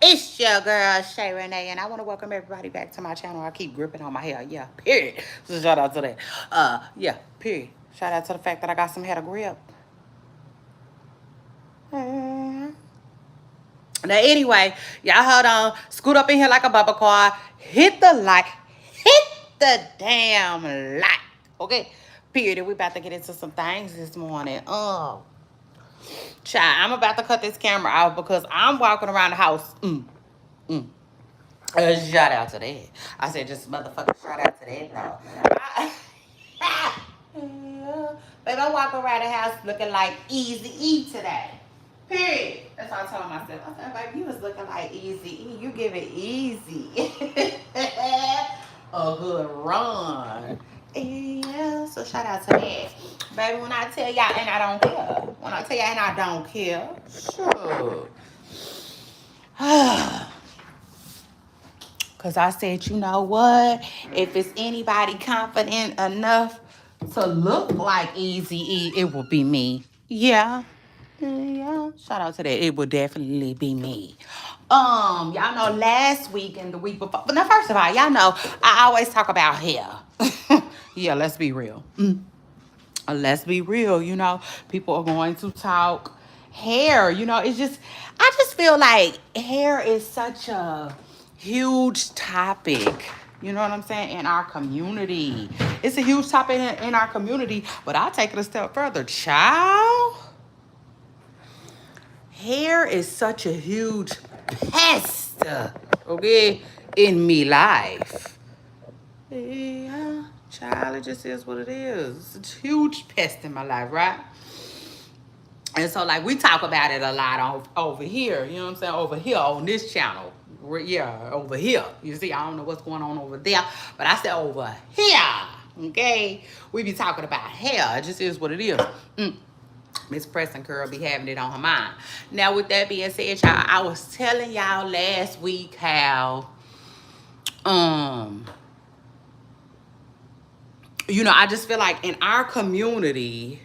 It's your girl Shay Renee, and I want to welcome everybody back to my channel. I keep gripping on my hair, yeah. Period. So shout out to that. Yeah. Period. Shout out to the fact that I got some hair to grip. Now anyway, y'all hold on. Scoot up in here like a bubble car. Hit the like. Hit the damn like. Okay. Period. We about to get into some things this morning. Child, I'm about to cut this camera off because I'm walking around the house. Mm. Shout out to that. I said just motherfucking shout out to that. No. Baby, I'm walking around the house looking like Easy E today. Period. That's what I told myself. I said, baby, you was looking like Easy E. You give it easy. A good run. Yeah, so shout out to that. Baby, when I tell y'all and I don't care. When I tell y'all and I don't care. Sure. Because I said, you know what? If it's anybody confident enough to look like Easy E, it will be me. Yeah. Yeah. Shout out to that. It will definitely be me. Y'all know last week and the week before. But now, first of all, y'all know I always talk about hair. Yeah, let's be real. Let's be real, people are going to talk hair. I just feel like hair is such a huge topic. You know what I'm saying? In our community. It's a huge topic in our community, but I'll take it a step further. Child, hair is such a huge pest, okay, in me life. Yeah, child, it just is what it is. It's a huge pest in my life, right? And so, like, we talk about it a lot over here. You know what I'm saying? Over here on this channel. Yeah, over here. You see, I don't know what's going on over there, but I said over here. Okay? We be talking about hair. It just is what it is. Miss Preston Curl be having it on her mind. Now, with that being said, y'all, I was telling y'all last week how, I just feel like in our community,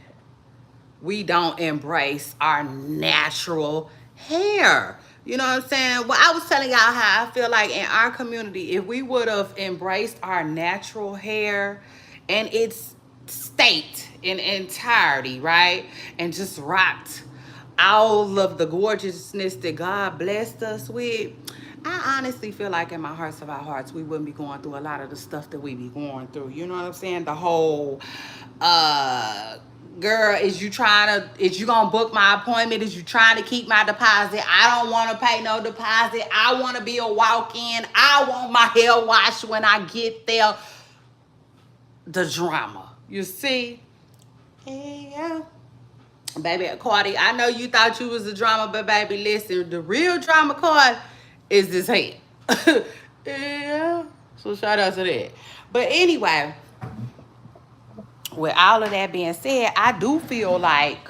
we don't embrace our natural hair. You know what I'm saying? Well, I was telling y'all how I feel like in our community, if we would have embraced our natural hair and its state in entirety, right? And just rocked all of the gorgeousness that God blessed us with, I honestly feel like in my hearts of our hearts, we wouldn't be going through a lot of the stuff that we be going through. You know what I'm saying? The whole, girl, is you gonna book my appointment? Is you trying to keep my deposit? I don't want to pay no deposit. I want to be a walk-in. I want my hair washed when I get there. The drama. You see? Yeah. Baby, Cardi, I know you thought you was a drama, but baby, listen, the real drama card is this head. Yeah. So shout out to that. But anyway, with all of that being said, I do feel like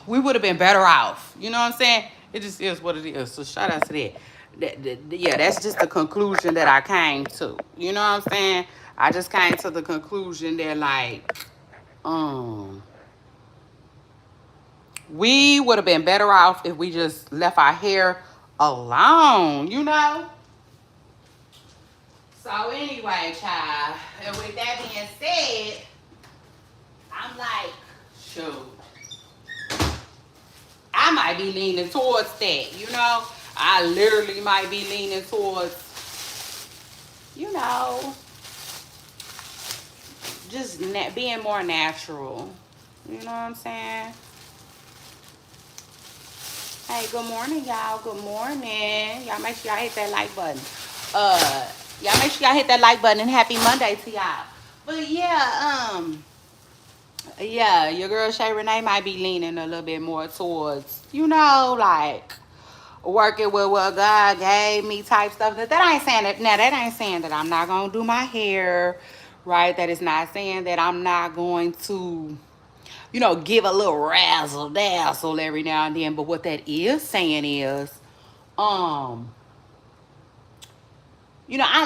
we would have been better off. You know what I'm saying? It just is what it is. So shout out to that. Yeah, that's just the conclusion that I came to. You know what I'm saying? I just came to the conclusion that, like, we would have been better off if we just left our hair alone, So anyway, child, and with that being said, I'm like, shoot, I might be leaning towards that. I literally might be leaning towards, just being more natural. You know what I'm saying? Hey, good morning, y'all. Good morning. Y'all make sure y'all hit that like button. Y'all make sure y'all hit that like button and happy Monday to y'all. But yeah, your girl Shay Renee might be leaning a little bit more towards, like working with what God gave me type stuff. That ain't saying that I'm not gonna do my hair, right? That is not saying that I'm not going to, give a little razzle dazzle every now and then. But what that is saying is, I'm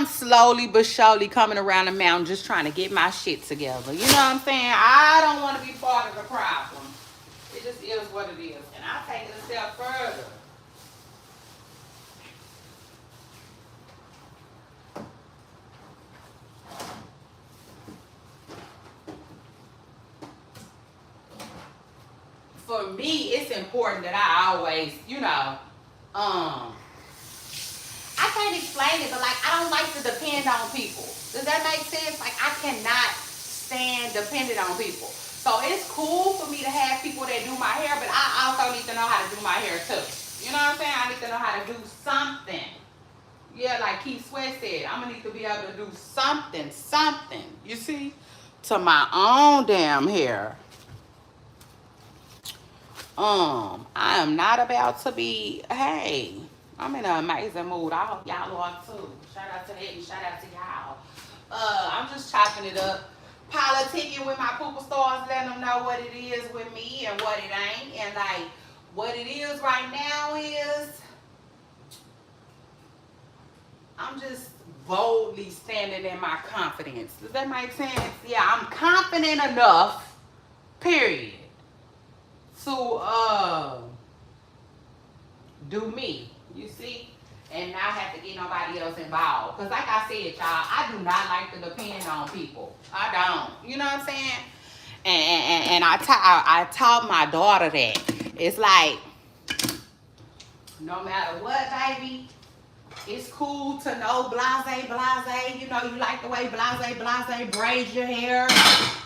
slowly but surely coming around the mountain just trying to get my shit together. You know what I'm saying? I don't want to be part of the problem. It just is what it is. And I'll take it a step further. me, it's important that I always, I can't explain it, but like I don't like to depend on people. Does that make sense? Like I cannot stand dependent on people. So it's cool for me to have people that do my hair, but I also need to know how to do my hair too. You know what I'm saying? I need to know how to do something. Yeah, like Keith Sweat said, I'm gonna need to be able to do something. You see, to my own damn hair. I am not about to be, hey, I'm in an amazing mood. I hope y'all are too. Shout out to that and shout out to y'all. I'm just chopping it up. Politicking with my pooper stars, letting them know what it is with me and what it ain't. And like, what it is right now is, I'm just boldly standing in my confidence. Does that make sense? Yeah, I'm confident enough, period, to do me, you see, and not have to get nobody else involved. Because like I said, y'all, I do not like to depend on people. I don't. You know what I'm saying? And I taught my daughter that. It's like, no matter what, baby, it's cool to know blase. You know, you like the way blase braids your hair.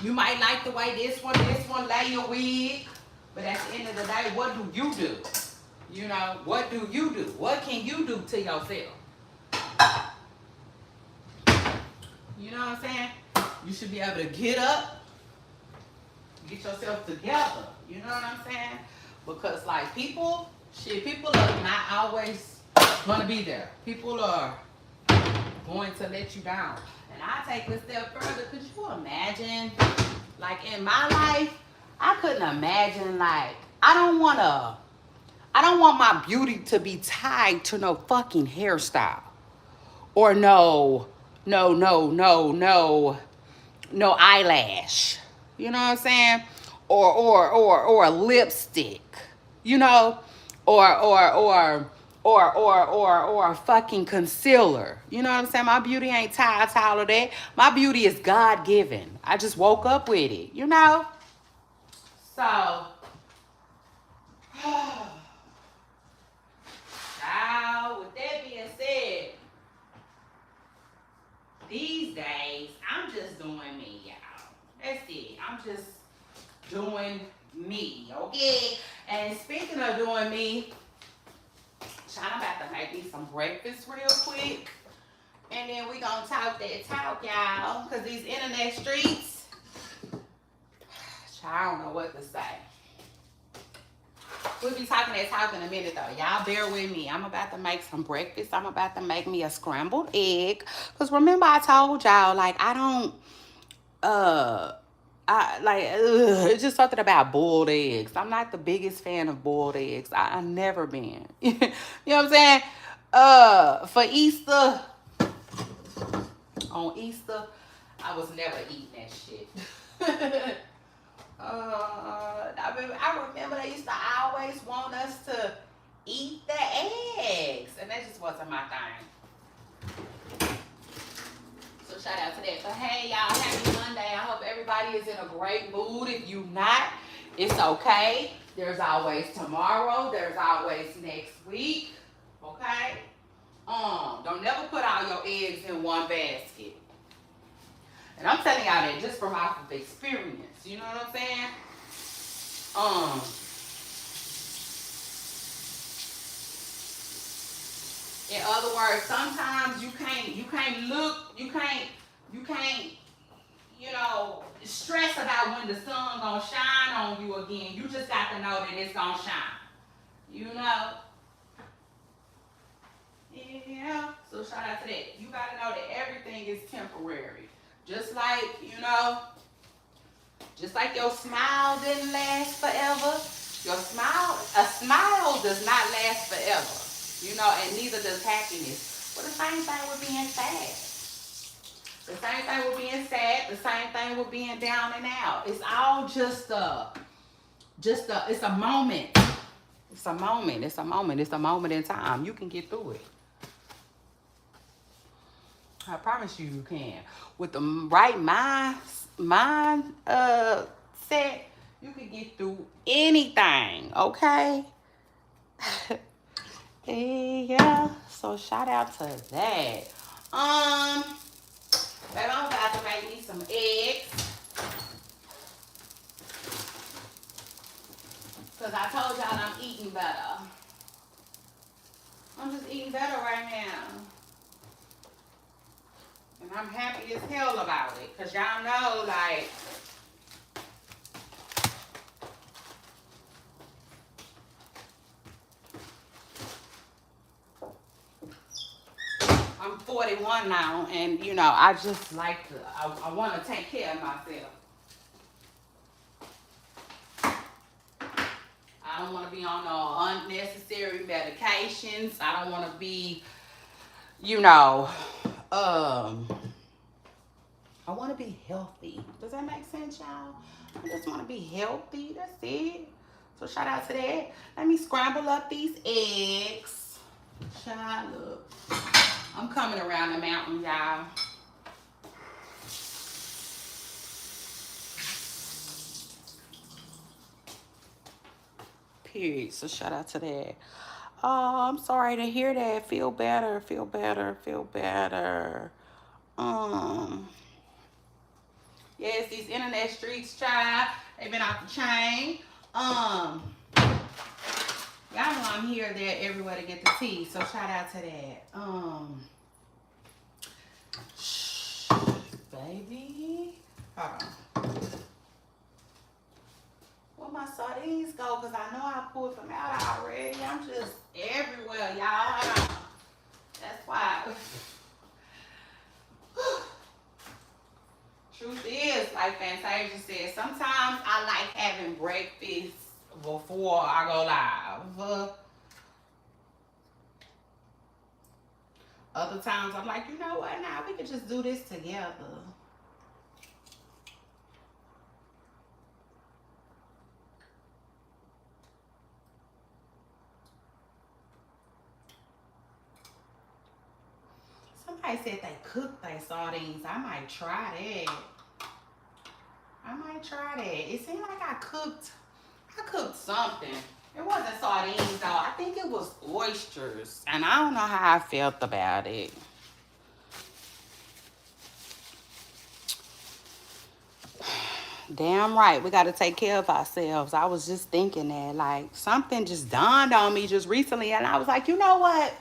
You might like the way this one lay your wig. But at the end of the day, what do you do? You know, what do you do? What can you do to yourself? You know what I'm saying? You should be able to get up, get yourself together. You know what I'm saying? Because like people are not always going to be there. People are going to let you down. And I take a step further. Could you imagine, like in my life, I couldn't imagine, like, I don't want my beauty to be tied to no fucking hairstyle. Or no eyelash. You know what I'm saying? Or a lipstick. You know? Or a fucking concealer. You know what I'm saying? My beauty ain't tied to all of that. My beauty is God given. I just woke up with it, you know? So now, with that being said, these days, I'm just doing me, y'all. That's it. I'm just doing me, okay? And speaking of doing me, I'm about to make me some breakfast real quick. And then we gonna talk that talk, y'all. Because these internet streets, I don't know what to say. We'll be talking that talk in a minute, though. Y'all bear with me. I'm about to make some breakfast. I'm about to make me a scrambled egg. Because remember I told y'all, like, I don't, it's just something about boiled eggs. I'm not the biggest fan of boiled eggs. I've never been. You know what I'm saying? For Easter, on Easter, I was never eating that shit. I remember they used to always want us to eat the eggs, and that just wasn't my thing. So shout out to that. So hey y'all, happy Monday. I hope everybody is in a great mood. If you not, it's okay. There's always tomorrow. There's always next week. Okay? Don't never put all your eggs in one basket. And I'm telling y'all that just from off of experience. You know what I'm saying? In other words, sometimes you can't, stress about when the sun gonna shine on you again. You just got to know that it's gonna shine. You know? Yeah. So shout out to that. You gotta know that everything is temporary. Just like your smile didn't last forever. A smile does not last forever. And neither does happiness. But the same thing with being sad. The same thing with being sad. The same thing with being down and out. It's all it's a moment. It's a moment. It's a moment. It's a moment in time. You can get through it. I promise you can. With the right mind set, You can get through anything, okay? Yeah. So shout out to that. Baby, I'm about to make me some eggs. Cause I told y'all I'm eating better. I'm just eating better right now. And I'm happy as hell about it. Cause y'all know, like, I'm 41 now, and you know, I just like to, I want to take care of myself. I don't want to be on no unnecessary medications. I don't want to be, you know, I want to be healthy. Does that make sense, y'all? I just want to be healthy. That's it. So shout out to that. Let me scramble up these eggs. Child, look. I'm coming around the mountain, y'all. Period. So shout out to that. Oh, I'm sorry to hear that. Feel better. Feel better. Feel better. Yes, these internet streets, child, they've been off the chain. Y'all know I'm here, there, everywhere to get the tea. So shout out to that. Baby, hold on. Where my sardines go? Cause I know I pulled them out already. I'm just everywhere, y'all. Hold on. That's why. Truth is, like Fantasia said, sometimes I like having breakfast before I go live. Other times I'm like, you know what? Now we can just do this together. Somebody said they cook their sardines. I might try that. I might try that. It seemed like I cooked something. It wasn't sardines though. I think it was oysters. And I don't know how I felt about it. Damn right. We got to take care of ourselves. I was just thinking that. Like, something just dawned on me just recently. And I was like, you know what?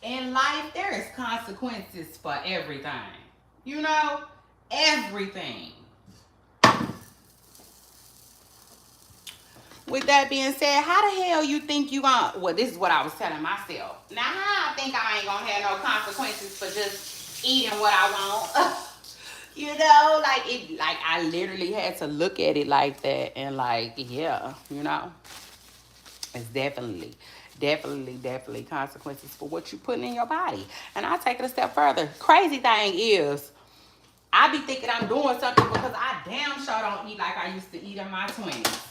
In life, there is consequences for everything. You know? Everything. With that being said, how the hell you think you gonna, well, this is what I was telling myself. Now, how I think I ain't gonna have no consequences for just eating what I want? You know, like I literally had to look at it like that and like, yeah, you know, it's definitely consequences for what you putting in your body. And I'll take it a step further. Crazy thing is, I be thinking I'm doing something because I damn sure don't eat like I used to eat in my 20s.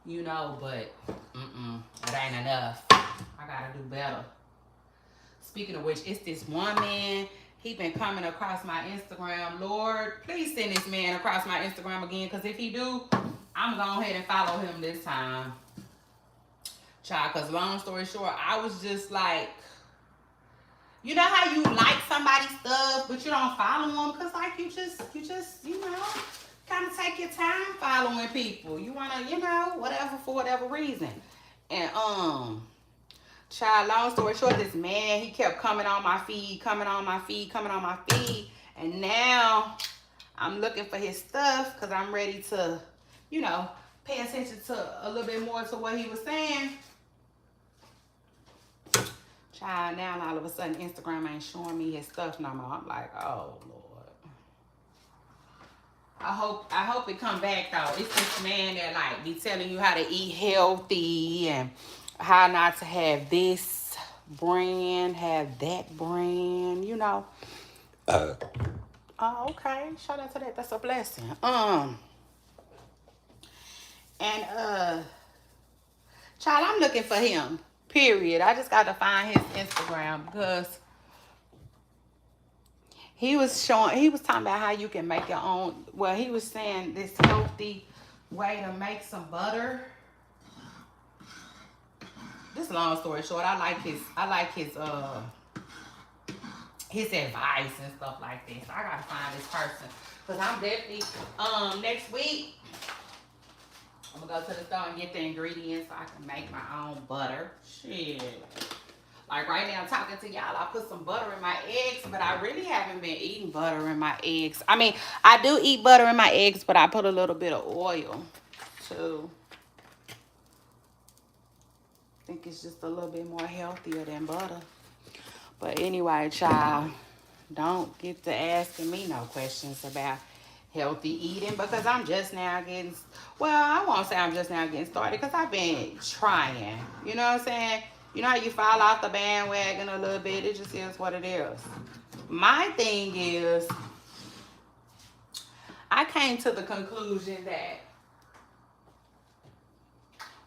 You know, but it ain't enough. I gotta do better. Speaking of which, it's this one man. He been coming across my Instagram. Lord, please send this man across my Instagram again, because if he do, I'm going to go ahead and follow him this time. Child, because long story short, I was just like, you know how you like somebody's stuff, but you don't follow them? Because, like, you just, you know, kind of take your time following people. You want to, you know, whatever, for whatever reason. And, child, long story short, this man, he kept coming on my feed. And now I'm looking for his stuff because I'm ready to, you know, pay attention to a little bit more to what he was saying. Child, now all of a sudden Instagram ain't showing me his stuff no more. I'm like, oh Lord. I hope it come back though. It's this man that like be telling you how to eat healthy and how not to have this brand, have that brand, you know. Oh, okay. Shout out to that. That's a blessing. And child, I'm looking for him. Period. I just got to find his Instagram because he was talking about how you can make your own. Well, he was saying this healthy way to make some butter. This long story short, I like his advice and stuff like this. I gotta find this person because I'm definitely next week I'm gonna go to the store and get the ingredients so I can make my own butter. Shit. Like right now, I'm talking to y'all, I put some butter in my eggs, but I really haven't been eating butter in my eggs. I mean, I do eat butter in my eggs, but I put a little bit of oil too. I think it's just a little bit more healthier than butter. But anyway, child, don't get to asking me no questions about healthy eating because I'm just now getting, well, I won't say I'm just now getting started because I've been trying. You know what I'm saying? You know how you fall off the bandwagon a little bit? It just is what it is. My thing is, I came to the conclusion that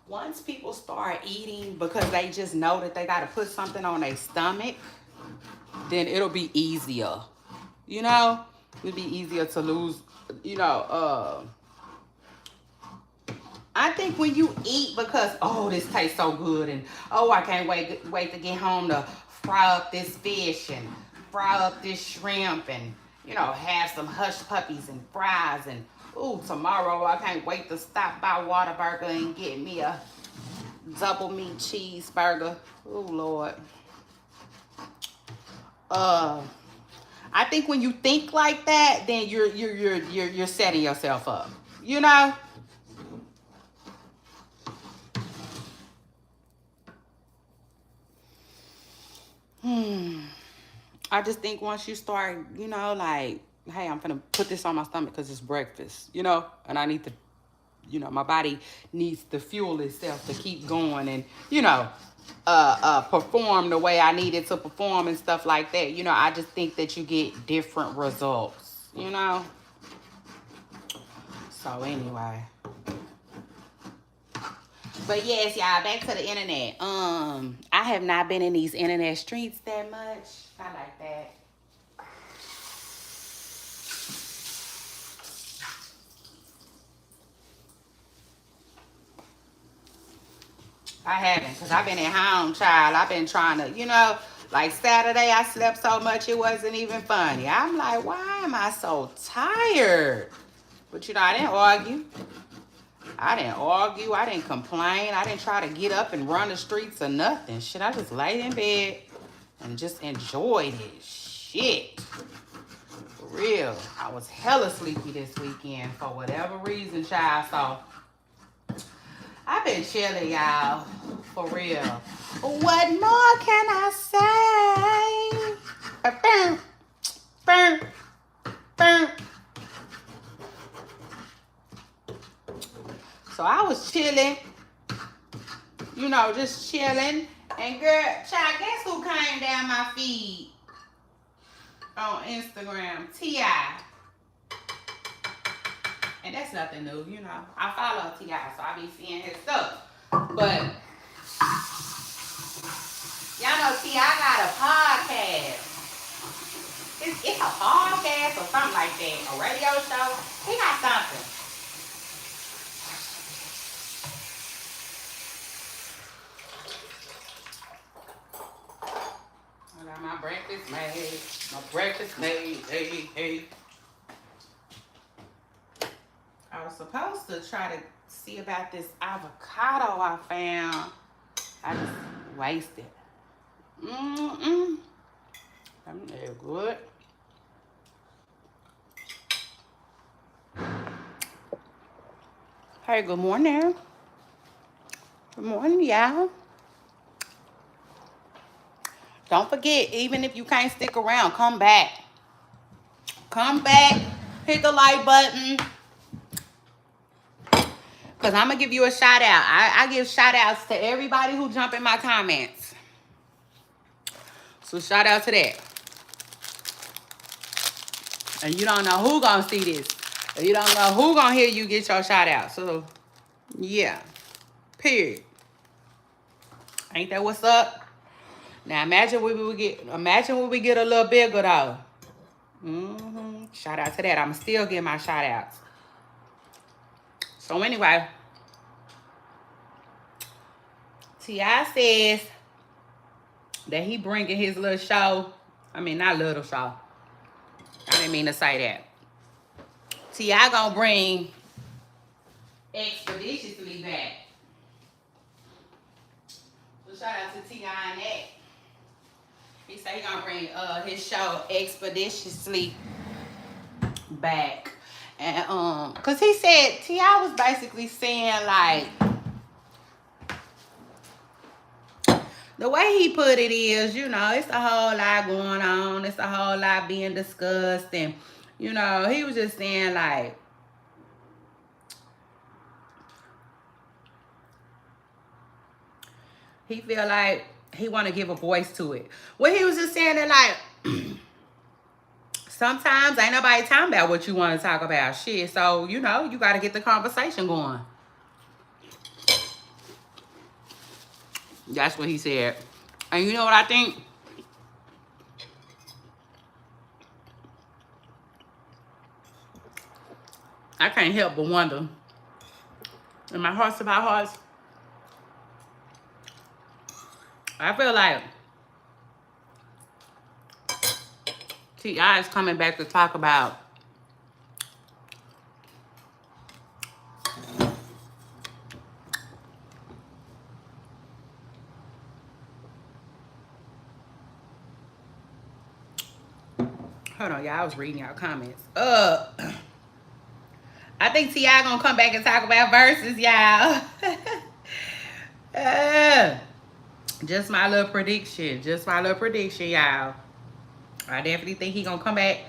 once people start eating because they just know that they got to put something on their stomach, then it'll be easier. You know? It'll be easier to lose, you know, I think when you eat because, oh, this tastes so good and, oh, I can't wait to get home to fry up this fish and fry up this shrimp and, you know, have some hush puppies and fries and, ooh, tomorrow I can't wait to stop by Whataburger and get me a double meat cheeseburger. Ooh, Lord. I think when you think like that, then you're setting yourself up. You know? I just think once you start, you know, like, hey, I'm gonna put this on my stomach because it's breakfast, you know, and I need to, you know, my body needs to fuel itself to keep going and, you know, perform the way I need it to perform and stuff like that. You know, I just think that you get different results, you know. So anyway. But yes, y'all, back to the internet. I have not been in these internet streets that much. I like that. I haven't, because I've been at home, child. I've been trying to, you know, like Saturday, I slept so much it wasn't even funny. I'm like, why am I so tired? But, you know, I didn't argue. I didn't complain. I didn't try to get up and run the streets or nothing. Shit, I just laid in bed and just enjoyed it. Shit. For real. I was hella sleepy this weekend for whatever reason, child. So, I've been chilling, y'all. For real. What more can I say? Burn, burn, burn. So I was chilling, you know, just chilling. And girl, child, guess who came down my feed on Instagram? T.I. And that's nothing new, you know. I follow T.I., so I be seeing his stuff. But y'all know T.I. got a podcast. It's a podcast or something like that, a radio show. He got something. I got my breakfast made. My breakfast made. Hey, hey. I was supposed to try to see about this avocado I found. I just wasted. They're good. Hey, good morning. Good morning, y'all. Don't forget, even if you can't stick around, come back. Come back. Hit the like button. Because I'm going to give you a shout out. I give shout outs to everybody who jump in my comments. So shout out to that. And you don't know who going to see this. You don't know who going to hear you get your shout out. So, yeah. Period. Ain't that what's up? Now imagine when we get a little bigger though. Shout out to that. I'm still getting my shout outs. So anyway, T.I. says that he bringing his little show. I mean, not little show. I didn't mean to say that. T.I. gonna bring Expeditiously back. So shout out to T.I. and that. He said he gonna bring his show Expeditiously back. And cause he said T.I. was basically saying like, the way he put it is, you know, it's a whole lot going on. It's a whole lot being discussed. And, you know, he was just saying, like, he feel like he want to give a voice to it. Well, he was just saying that, like, sometimes ain't nobody talking about what you want to talk about. Shit. So, you know, you got to get the conversation going. That's what he said. And you know what I think? I can't help but wonder, in my hearts of my hearts, I feel like T.I. is coming back to talk about hold on, y'all. I was reading y'all comments. I think T.I. gonna come back and talk about verses, y'all. Just my little prediction. Just my little prediction, y'all. I definitely think he gonna come back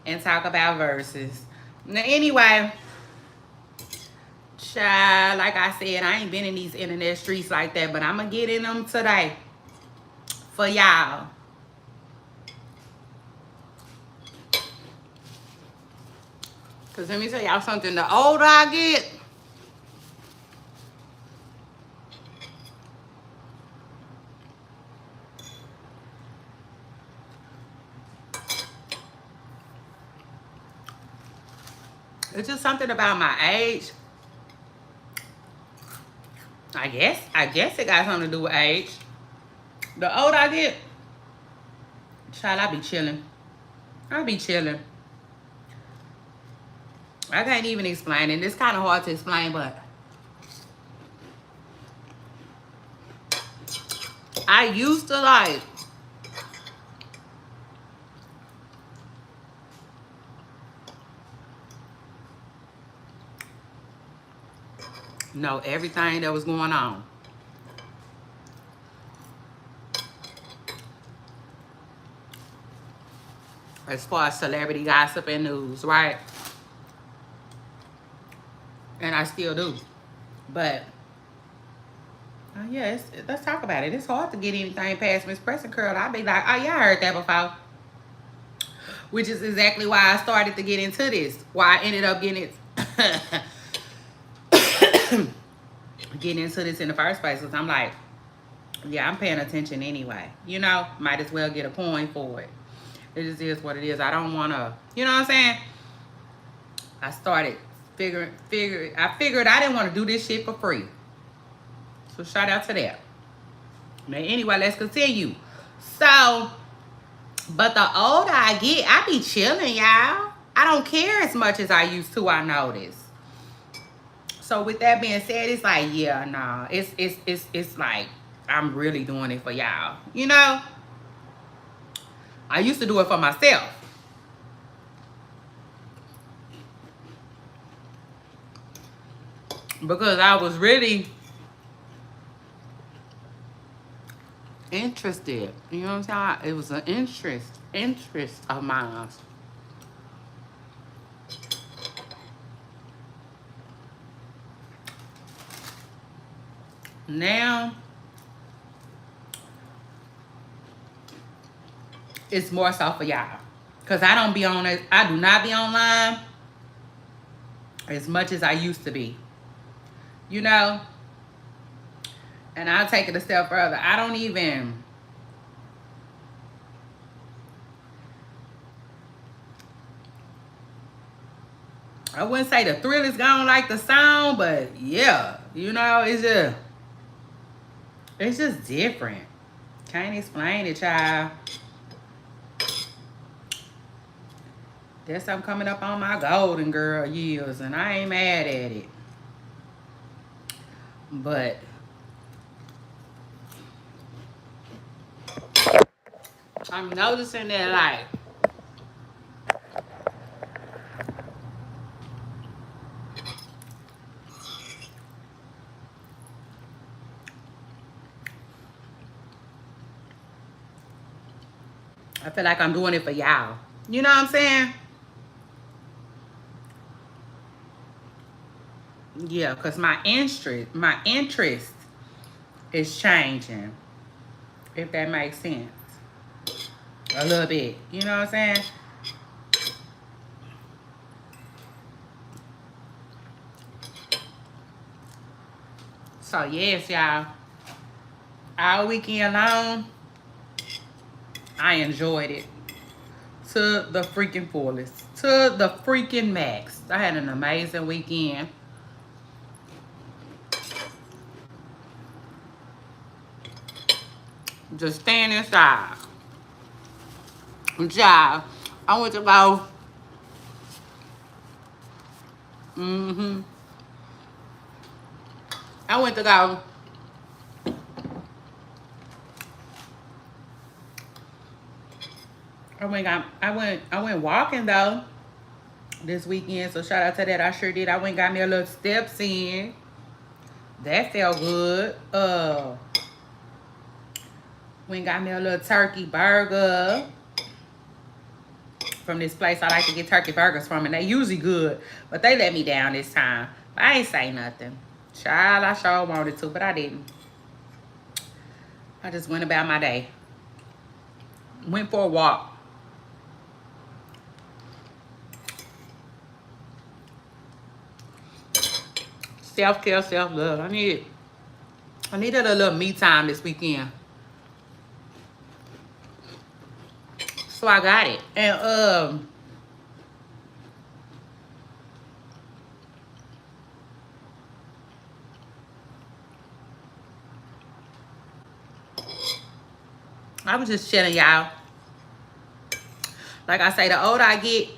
and talk about verses. Now, anyway, child, like I said, I ain't been in these internet streets like that, but I'm gonna get in them today for y'all. Cause let me tell y'all something. The older I get, it's just something about my age. I guess it got something to do with age. The older I get, child, I be chilling. I be chilling. I can't even explain it. It's kind of hard to explain, but I used to like know everything that was going on. As far as celebrity gossip and news, right? And I still do. But yeah, let's talk about it. It's hard to get anything past Miss Pressing Curl. I'll be like, oh yeah, I heard that before. Which is exactly why I started to get into this. Why I ended up getting getting into this in the first place. Because I'm like, yeah, I'm paying attention anyway. You know, might as well get a coin for it. It just is what it is. I don't want to, you know what I'm saying? I started figuring, I figured I didn't want to do this shit for free. So shout out to that. Now, anyway, let's continue. So, but the older I get, I be chilling, y'all. I don't care as much as I used to, I notice. So with that being said, it's like, yeah, nah. It's like, I'm really doing it for y'all. You know? I used to do it for myself. Because I was really interested. You know what I'm saying? It was an interest of mine. Now, it's more so for y'all. Because I don't be on it. I do not be online as much as I used to be. You know? And I'll take it a step further. I don't even I wouldn't say the thrill is gone like the sound, but yeah, you know, it's just different. Can't explain it, child. Guess I'm coming up on my golden girl years, and I ain't mad at it. But I'm noticing that, like, I feel like I'm doing it for y'all. You know what I'm saying? Yeah, because my interest is changing, if that makes sense. A little bit. You know what I'm saying? So, yes, y'all. All weekend long, I enjoyed it to the freaking fullest. To the freaking max. I had an amazing weekend. Just staying inside. Child, I went to go. I went to go. I went walking though this weekend. So shout out to that. I sure did. I went and got me a little steps in. That felt good. Went and got me a little turkey burger from this place I like to get turkey burgers from, and they usually good, but they let me down this time. But I ain't say nothing. Child, I sure wanted to, but I didn't. I just went about my day. Went for a walk. Self-care, self-love. I needed a little me time this weekend. So I got it. And I was just chilling, y'all. Like I say, the older I get,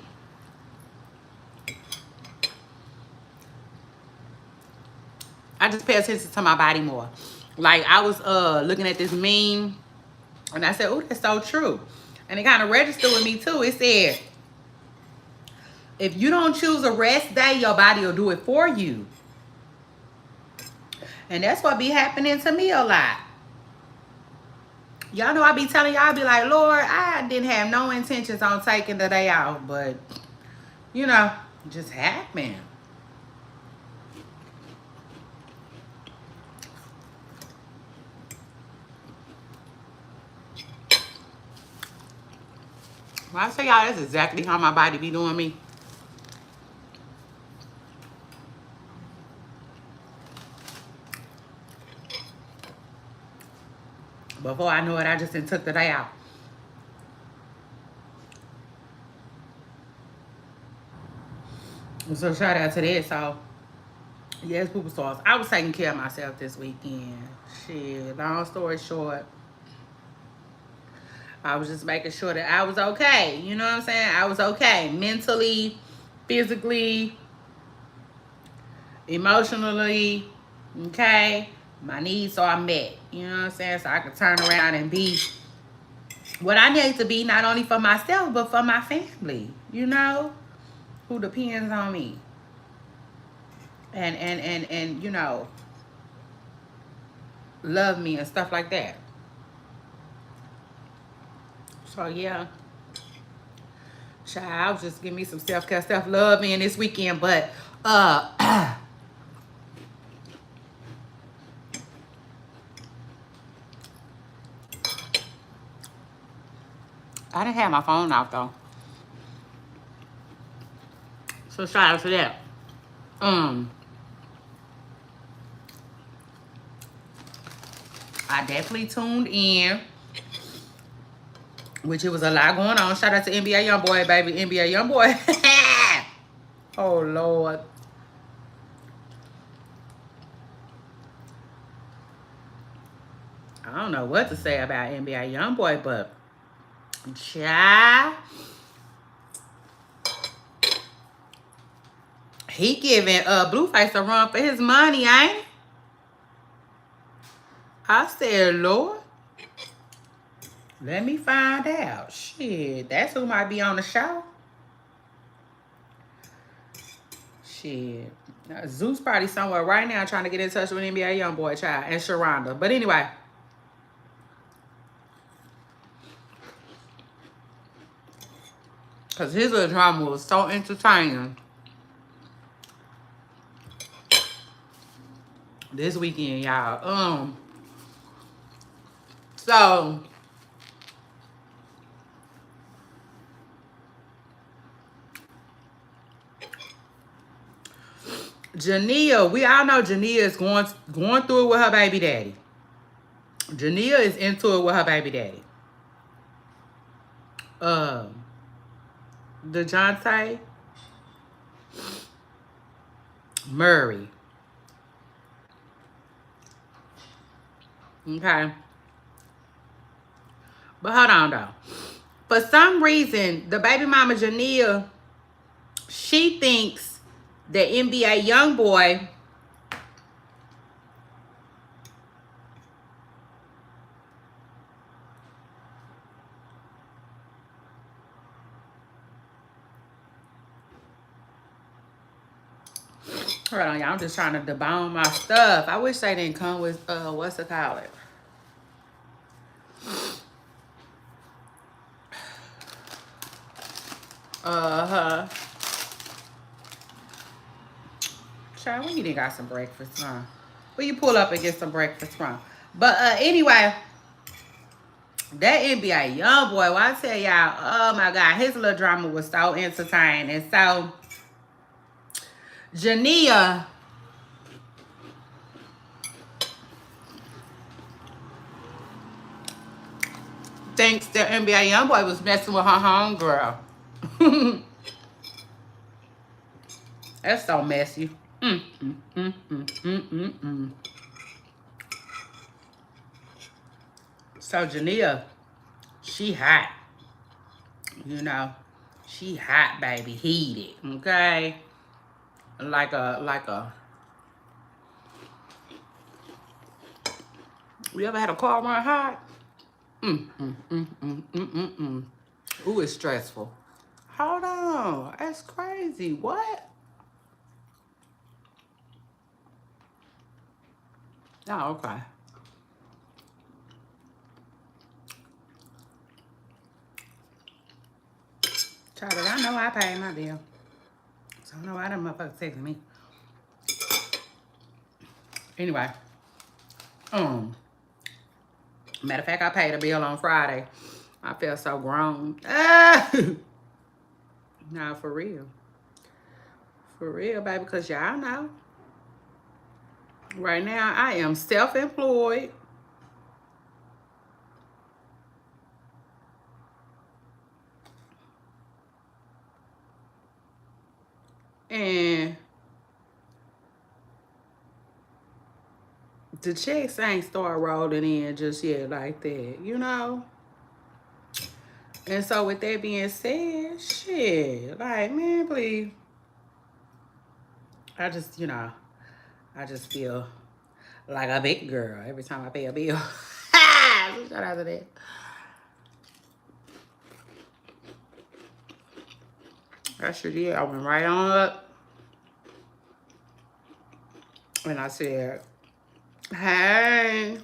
I just pay attention to my body more. Like, I was looking at this meme, and I said, oh, that's so true. And it kind of registered with me, too. It said, if you don't choose a rest day, your body will do it for you. And that's what be happening to me a lot. Y'all know I be telling y'all, I be like, Lord, I didn't have no intentions on taking the day out. But, you know, it just happened. When I say y'all, that's exactly how my body be doing me. Before I knew it, I just took the day out. So shout out to that. So, yes, Poopa Sauce. I was taking care of myself this weekend. Shit, long story short, I was just making sure that I was okay. You know what I'm saying? I was okay. Mentally, physically, emotionally, okay? My needs are met. You know what I'm saying? So I could turn around and be what I need to be, not only for myself, but for my family, you know? Who depends on me. And you know, love me and stuff like that. So yeah, child, I was just giving me some self-care, self-love in this weekend. But I didn't have my phone out though. So shout out to that. I definitely tuned in, which it was a lot going on. Shout out to NBA Youngboy, baby. NBA Youngboy. Oh, Lord. I don't know what to say about NBA Youngboy, but child, he giving Blueface a run for his money, ain't he? I said, Lord, let me find out. Shit, that's who might be on the show. Shit. Zeus probably somewhere right now trying to get in touch with NBA Youngboy, child, and Sharonda. But anyway. Because his little drama was so entertaining this weekend, y'all. So Jania, we all know Jania is going through it with her baby daddy. Jania is into it with her baby daddy. DeJounte Murray. Okay. But hold on though. For some reason, the baby mama Jania, she thinks the NBA Youngboy hold on, y'all. I'm just trying to debone my stuff. I wish they didn't come with what's it called? Uh-huh. Child, when you didn't got some breakfast from? Where you pull up and get some breakfast from? But anyway, that NBA Youngboy, well, I tell y'all, oh my God, his little drama was so entertaining. So, Jania thinks the NBA Youngboy was messing with her homegirl. That's so messy. So Jania, she hot. You know, she hot, baby, heated. Okay, like a. You ever had a car run hot? Ooh, it's stressful. Hold on, that's crazy. What? Oh, okay. Child, I know I paid my bill. So I don't know why them motherfuckers texting me. Anyway. Matter of fact, I paid a bill on Friday. I felt so grown. No, for real. For real, baby, because y'all know. Right now, I am self-employed. And the checks ain't start rolling in just yet like that, you know? And so with that being said, shit, like, man, please. I just, you know, I just feel like a big girl every time I pay a bill. Shout out to that. I sure did. I went right on up. And I said, hey.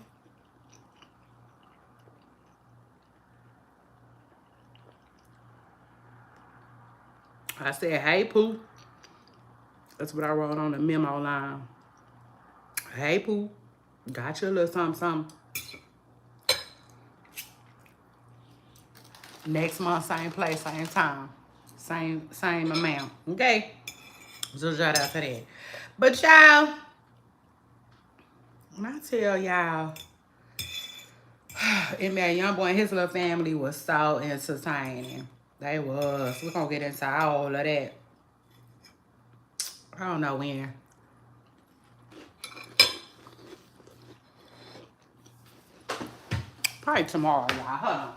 I said, hey, Pooh. That's what I wrote on the memo line. Hey, Pooh. Got you a little something, something. Next month, same place, same time. Same amount. Okay? So shout out to that. But y'all, when I tell y'all, NBA Youngboy and his little family was so entertaining. They was. We're going to get into all of that. I don't know when. Probably tomorrow, y'all. Hold on.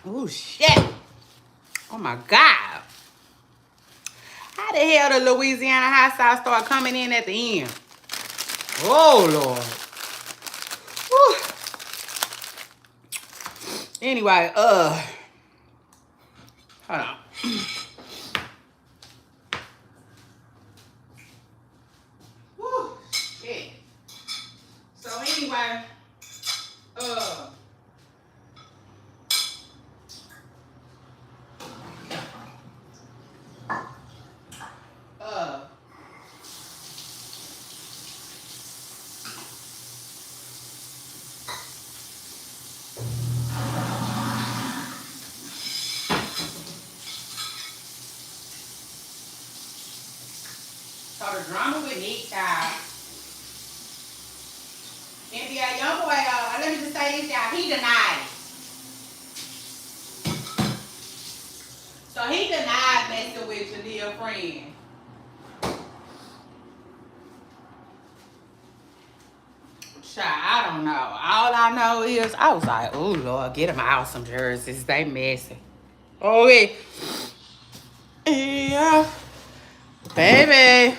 Oh, shit. Oh, my God. How the hell did Louisiana hot sauce start coming in at the end? Oh, Lord. Whew. Anyway, hold on. Whew, shit. So anyway, uh, uh, so the drama with Nick, child. NBA young boy, let me just say this, y'all. He denied it. So he denied messing with your dear friend. Child, I don't know. All I know is I was like, oh Lord, get him out some jerseys. They messy. Oh yeah, baby.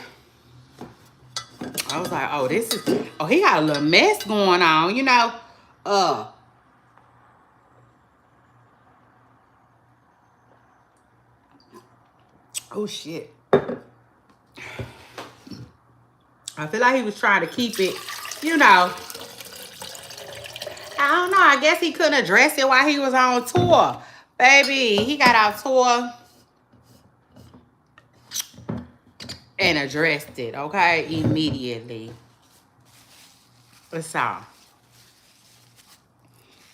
I was like, oh, this is. Oh, he got a little mess going on, you know. Oh shit. I feel like he was trying to keep it, you know. I don't know. I guess he couldn't address it while he was on tour. Baby, he got off tour and addressed it, okay? Immediately. So,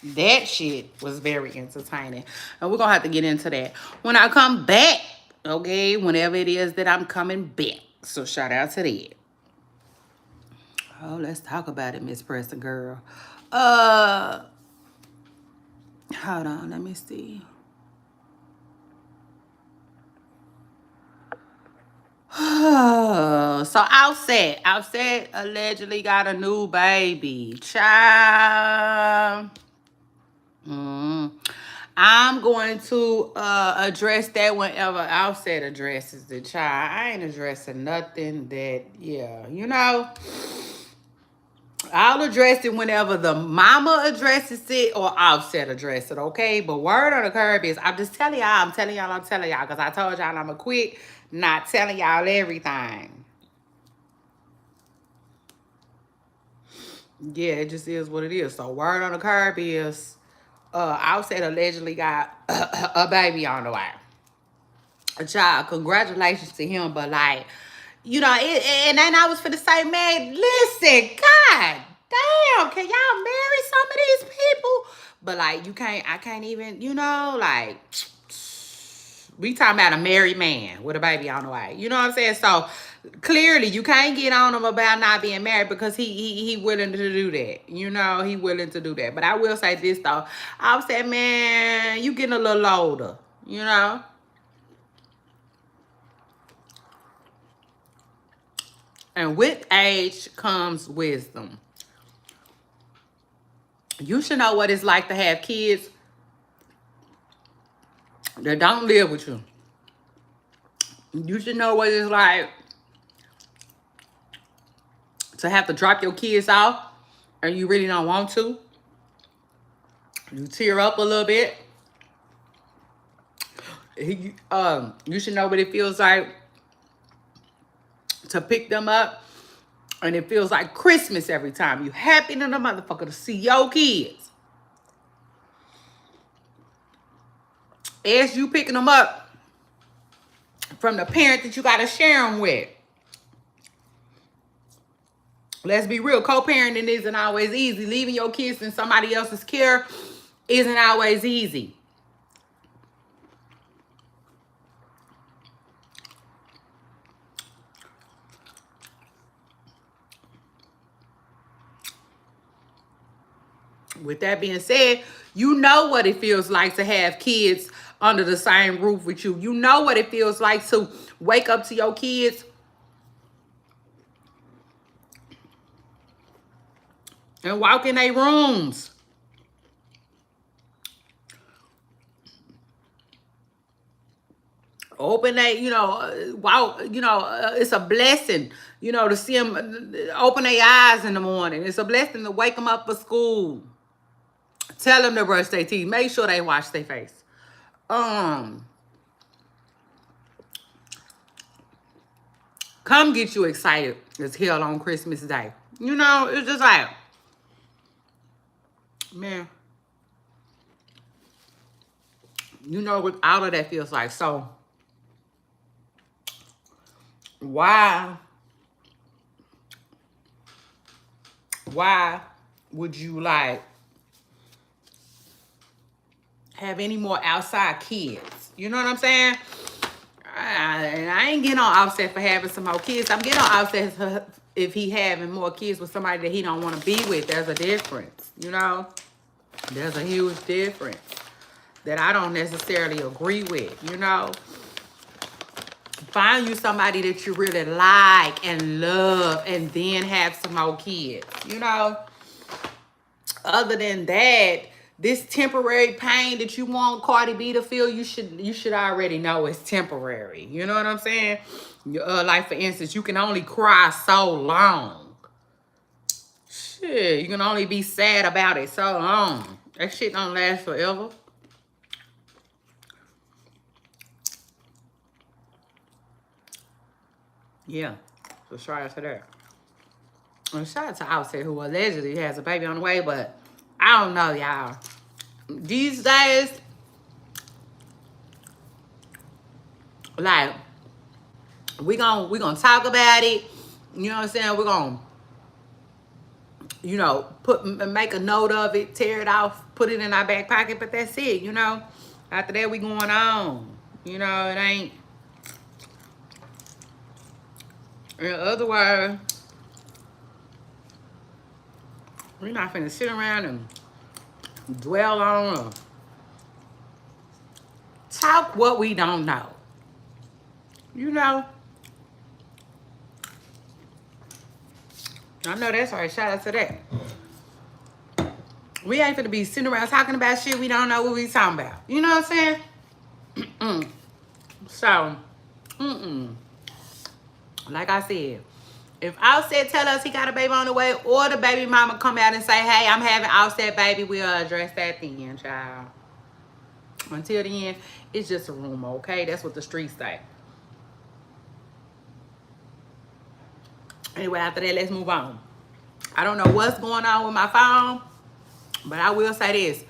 that shit was very entertaining. And we're going to have to get into that when I come back, okay? Whenever it is that I'm coming back. So, shout out to that. Oh, let's talk about it, Miss Preston girl. Hold on, let me see. So Offset allegedly got a new baby. Child. I'm going to address that whenever Offset addresses the child. I ain't addressing nothing that, yeah, you know. I'll address it whenever the mama addresses it or Offset address it, okay? But word on the curb is, I'm just telling y'all, I'm telling y'all, because I told y'all I'm going to quit not telling y'all everything. Yeah, it just is what it is. So word on the curb is, Offset allegedly got a baby on the way. A child, congratulations to him, but like, you know, and then I was finna say, man, listen, God damn, can y'all marry some of these people? But like, I can't even, you know, like, we talking about a married man with a baby on the way. You know what I'm saying? So clearly you can't get on him about not being married because he willing to do that. You know, he willing to do that. But I will say this though. I would say, man, you getting a little older, you know? And with age comes wisdom. You should know what it's like to have kids that don't live with you. You should know what it's like to have to drop your kids off and you really don't want to. You tear up a little bit. You should know what it feels like to pick them up. And it feels like Christmas every time. You happy to the motherfucker to see your kids. As you picking them up from the parent that you got to share them with. Let's be real. Co-parenting isn't always easy. Leaving your kids in somebody else's care isn't always easy. With that being said, you know what it feels like to have kids under the same roof with you. You know what it feels like to wake up to your kids and walk in their rooms. Open they, wow, it's a blessing, to see them open their eyes in the morning. It's a blessing to wake them up for school. Tell them to brush their teeth. Make sure they wash their face. Um, Come get you excited as hell on Christmas Day. It's just like, man, what all of that feels like. So, why would you like have any more outside kids? You know what I'm saying? And I ain't getting on Offset for having some more kids. I'm getting on Offset if he having more kids with somebody that he don't want to be with. There's a difference, There's a huge difference that I don't necessarily agree with, Find you somebody that you really like and love and then have some more kids, Other than that, this temporary pain that you want Cardi B to feel, you should already know it's temporary. You know what I'm saying? Like, for instance, you can only cry so long. Shit, you can only be sad about it so long. That shit don't last forever. Yeah, so shout out to that. And shout out to Offset, who allegedly has a baby on the way, but I don't know, y'all. These days, like, we gonna talk about it. You know what I'm saying? We're gonna, make a note of it, tear it off, put it in our back pocket, but that's it, After that, we going on. It ain't. In other words, we're not finna sit around and dwell on or talk what we don't know. I know that's right. Shout out to that. We ain't finna be sitting around talking about shit we don't know what we talking about. You know what I'm saying? So, like I said, if Offset tell us he got a baby on the way, or the baby mama come out and say, hey, I'm having Offset baby, we'll address that then, child. Until the end, it's just a rumor, okay? That's what the streets say. Anyway, after that, let's move on. I don't know what's going on with my phone, but I will say this.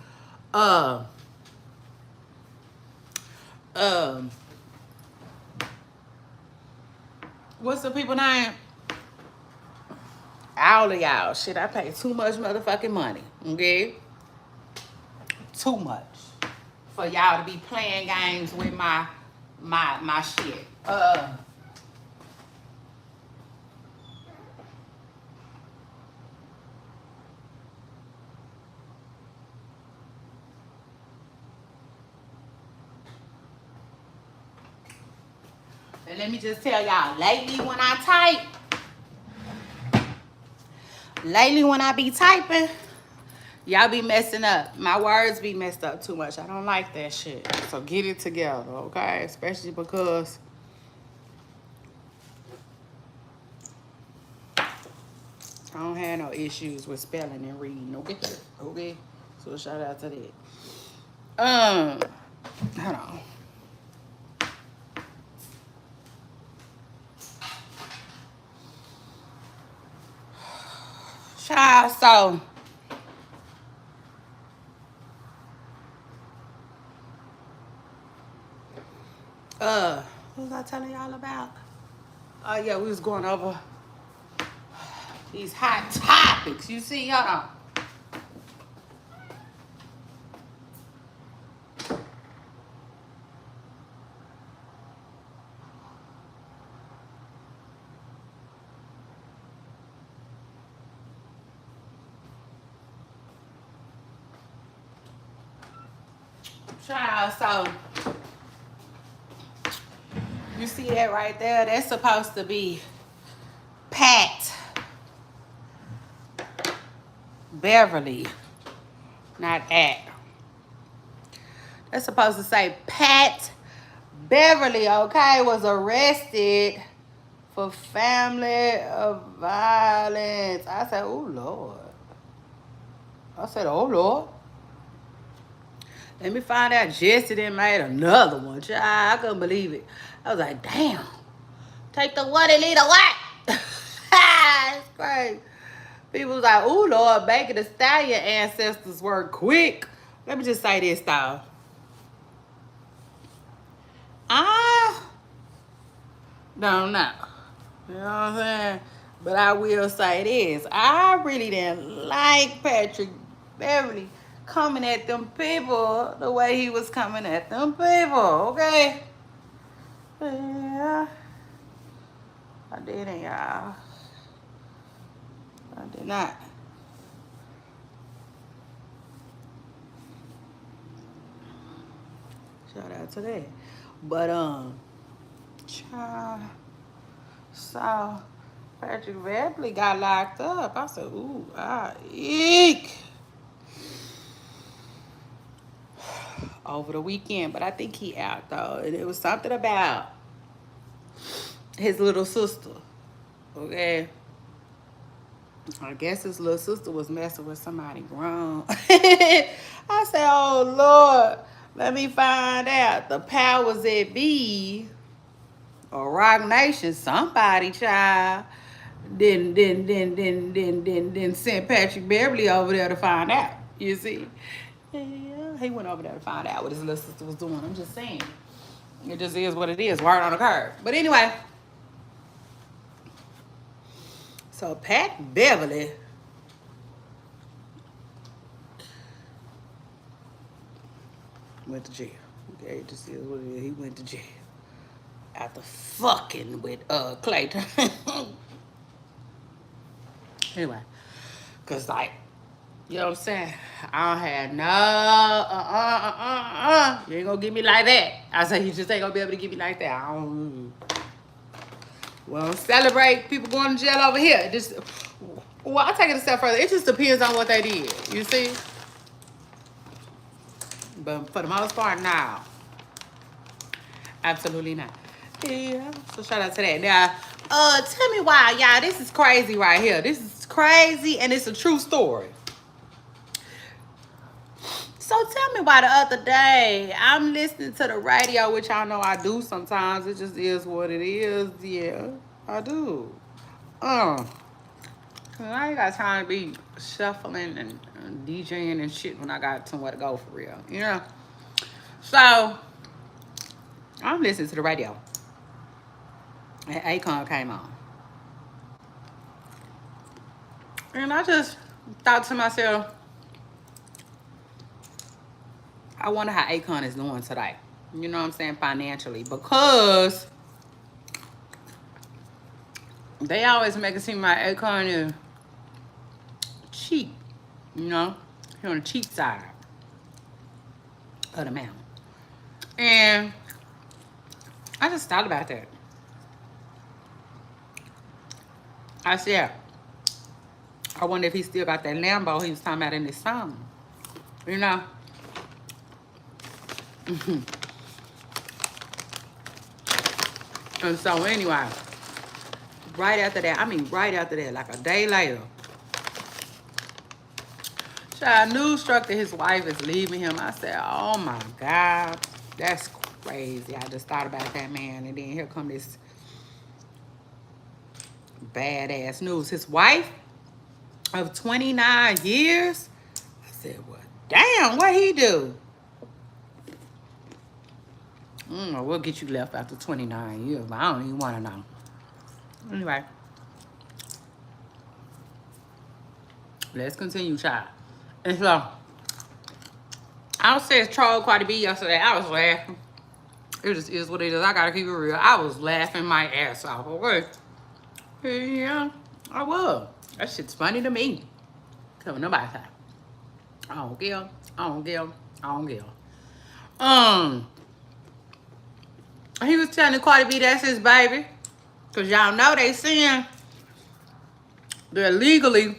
What's the people name? All of y'all. Shit, I pay too much motherfucking money. Okay? Too much. For y'all to be playing games with my shit. And let me just tell y'all, lately when I be typing, y'all be messing up. My words be messed up too much. I don't like that shit. So get it together, okay? Especially because I don't have no issues with spelling and reading, okay? Okay? So shout out to that. Hold on. Child, so what was I telling y'all about? Oh yeah, we was going over these hot topics. You see, hold on. Child, so you see that right there? That's supposed to be Pat Beverly, not at. That's supposed to say Pat Beverly, okay, was arrested for family of violence. I said, oh, Lord. I said, oh, Lord. Let me find out Jesse then made another one. Child, I couldn't believe it. I was like, damn. Take the one and leave the what? It's crazy. People was like, oh, Lord, Baker the Stallion ancestors were quick. Let me just say this, though. I don't know. You know what I'm saying? But I will say this. I really didn't like Patrick Beverly coming at them people the way he was coming at them people, okay? Yeah. I didn't, y'all. I did not. Shout out to that. But, child, so Patrick Beverly got locked up. I said, ooh, eek. Over the weekend, but I think he out though. And it was something about his little sister. Okay. I guess his little sister was messing with somebody grown. I said, oh Lord, let me find out. The powers that be or Rock Nation, somebody, child, then sent Patrick Beverly over there to find out. You see? Yeah, he went over there to find out what his little sister was doing. I'm just saying. It just is what it is. Word on the curve. But anyway. So Pat Beverly went to jail. Okay, it just is what it is. He went to jail. After fucking with Clayton. Anyway. Cause like, you know what I'm saying? I don't have no, you ain't gonna get me like that. I said, you just ain't gonna be able to get me like that. I don't, well, celebrate people going to jail over here. Just, well, I'll take it a step further. It just depends on what they did, you see? But for the most part, no. Absolutely not. Yeah, so shout out to that. Now, tell me why, y'all, this is crazy right here. This is crazy, and it's a true story. So tell me why the other day I'm listening to the radio, which y'all know I do sometimes. It just is what it is. Yeah, I do. I ain't got time to be shuffling and DJing and shit when I got somewhere to go for real. You know? So I'm listening to the radio. And Akon came on. And I just thought to myself, I wonder how Akon is doing today. You know what I'm saying? Financially. Because they always make it seem like Akon is cheap. You know? He's on the cheap side of the mountain. And I just thought about that. I said, I wonder if he still got that Lambo he was talking about in this song. You know? And so anyway, right after that, like a day later, news struck that his wife is leaving him. I said, oh my God, that's crazy. I just thought about that, man. And then here come this badass news. His wife of 29 years. I said, well, damn, what he do? We'll get you left after 29 years, but I don't even want to know. Anyway. Let's continue, child. And so, I was saying troll Cardi B yesterday. I was laughing. It just is what it is. I gotta keep it real. I was laughing my ass off, okay? Yeah, I was. That shit's funny to me. Tell nobody that. I don't give. Um, he was telling Cardi B that's his baby. Cause y'all know they saying that legally,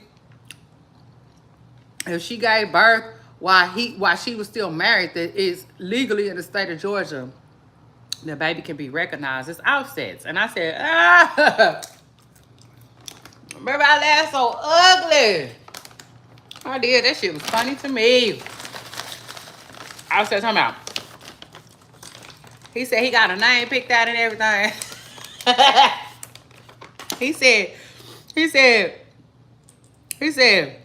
if she gave birth while she was still married, that is legally in the state of Georgia, the baby can be recognized as offsets. And I said, remember I laughed so ugly. I did. That shit was funny to me. I was talking about. He said he got a name picked out and everything. he said, he said, he said,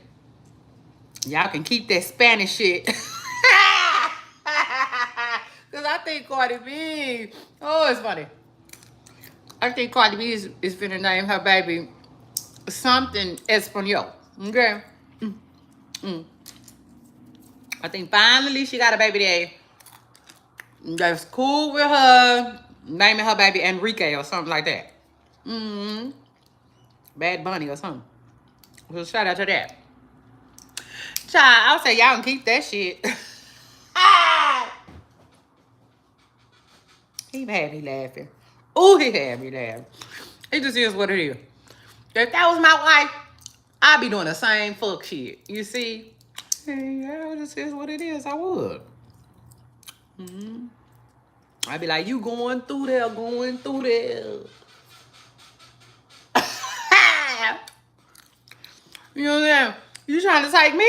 y'all can keep that Spanish shit. Cause I think Cardi B. Oh, it's funny. I think Cardi B is finna name her baby something Espanol. Okay. I think finally she got a baby that's cool with her naming her baby Enrique or something like that. Bad Bunny or something. So shout out to that. Child, I'll say y'all can keep that shit. He had me laughing. Ooh, he had me laughing. It just is what it is. If that was my wife, I'd be doing the same fuck shit. You see? Yeah, this is what it is. I would. I'd be like, you going through there, going through there. You know what I'm saying? You trying to take me?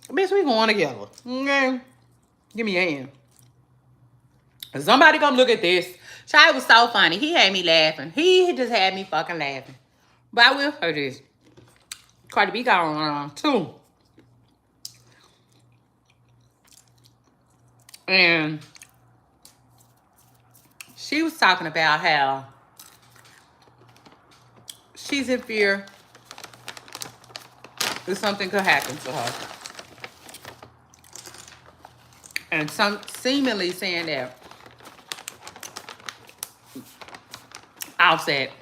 Bitch, we going together. Okay? Give me a hand. Somebody come look at this. Child was so funny. He had me laughing. He just had me fucking laughing. But I will say this. Cardi B got on too. And she was talking about how she's in fear that something could happen to her. And some seemingly saying that Offset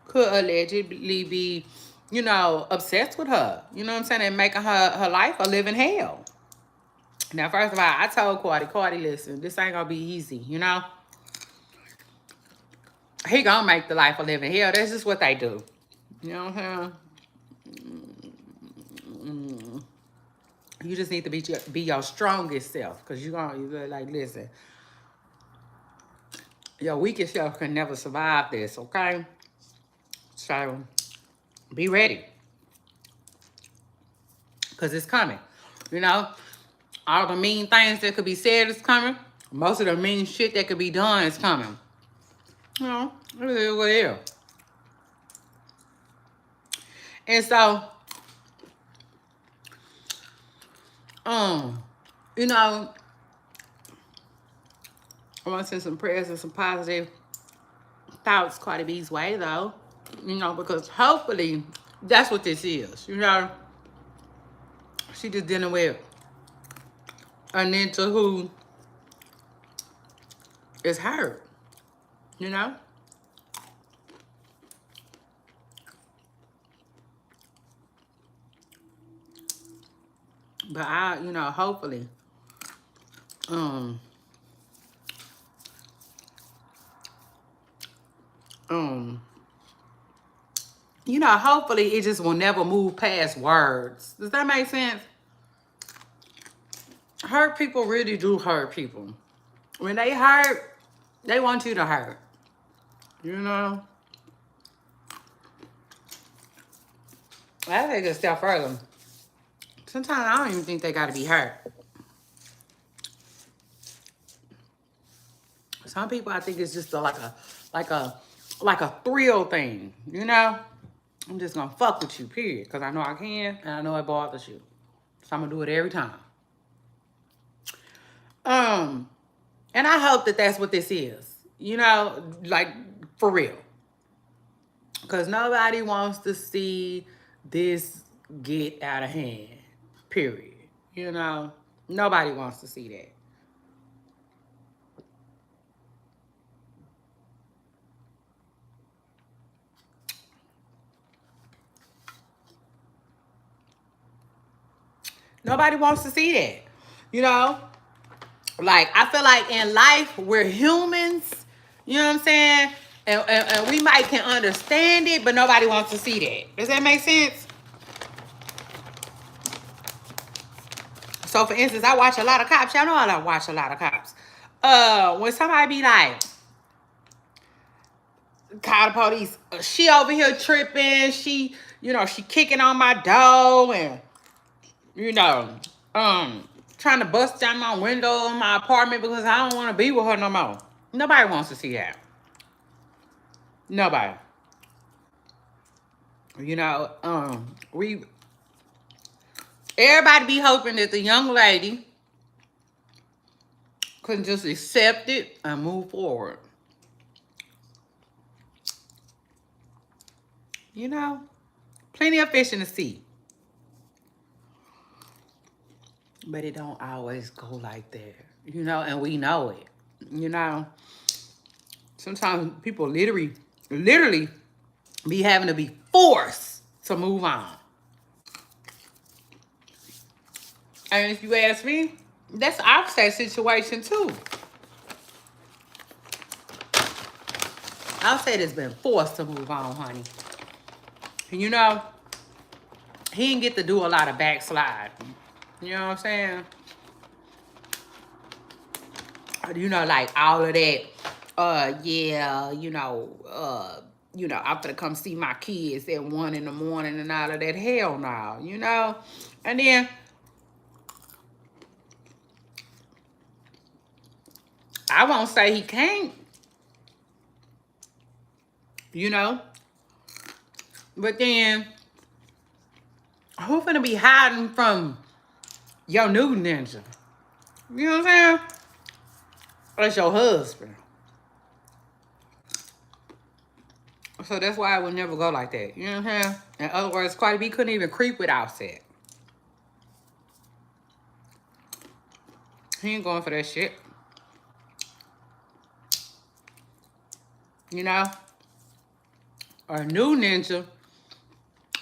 could allegedly be, you know, obsessed with her. You know what I'm saying? And making her life a living hell. Now, first of all, I told Cardi, listen, this ain't gonna be easy, you know? He gonna make the life a living hell. That's just what they do. You know what I'm saying? You just need to be your strongest self. Because you're like, listen, your weakest self can never survive this, okay? So, be ready. Because it's coming. You know? All the mean things that could be said is coming. Most of the mean shit that could be done is coming. You know? It is what it is. And so, you know, I want to send some prayers and some positive thoughts Cardi B's way, though. You know, because hopefully that's what this is. You know, she just dealing with a ninja who is hurt. You know? But you know, hopefully, you know, hopefully it just will never move past words. Does that make sense? Hurt people really do hurt people. When they hurt, they want you to hurt. You know? I take it a step further. Sometimes I don't even think they gotta be hurt. Some people, I think it's just like a thrill thing, you know? I'm just gonna fuck with you, period. Because I know I can, and I know it bothers you. So I'm gonna do it every time. And I hope that that's what this is. You know, like, for real. Because nobody wants to see this get out of hand, period. You know? Nobody wants to see that. Nobody wants to see that, you know? Like, I feel like in life, we're humans. You know what I'm saying? And we might can understand it, but nobody wants to see that. Does that make sense? So, for instance, I watch a lot of cops. Y'all know I watch a lot of cops. When somebody be like, call the police, she over here tripping. She, she kicking on my door and, you know, trying to bust down my window in my apartment because I don't want to be with her no more. Nobody wants to see that. Nobody. We everybody be hoping that the young lady can just accept it and move forward. Plenty of fish in the sea. But it don't always go like that. And we know it. Sometimes people literally be having to be forced to move on. And if you ask me, that's the opposite situation too. I'll say it's been forced to move on, honey. And he didn't get to do a lot of backsliding. You know what I'm saying? Like all of that, I'm gonna come see my kids at 1 in the morning and all of that. Hell no, And then I won't say he can't, but then who finna be hiding from your new ninja? You know what I'm saying? That's your husband. So that's why I would never go like that. You know what I'm saying? In other words, Cardi B couldn't even creep with Offset. He ain't going for that shit. A new ninja,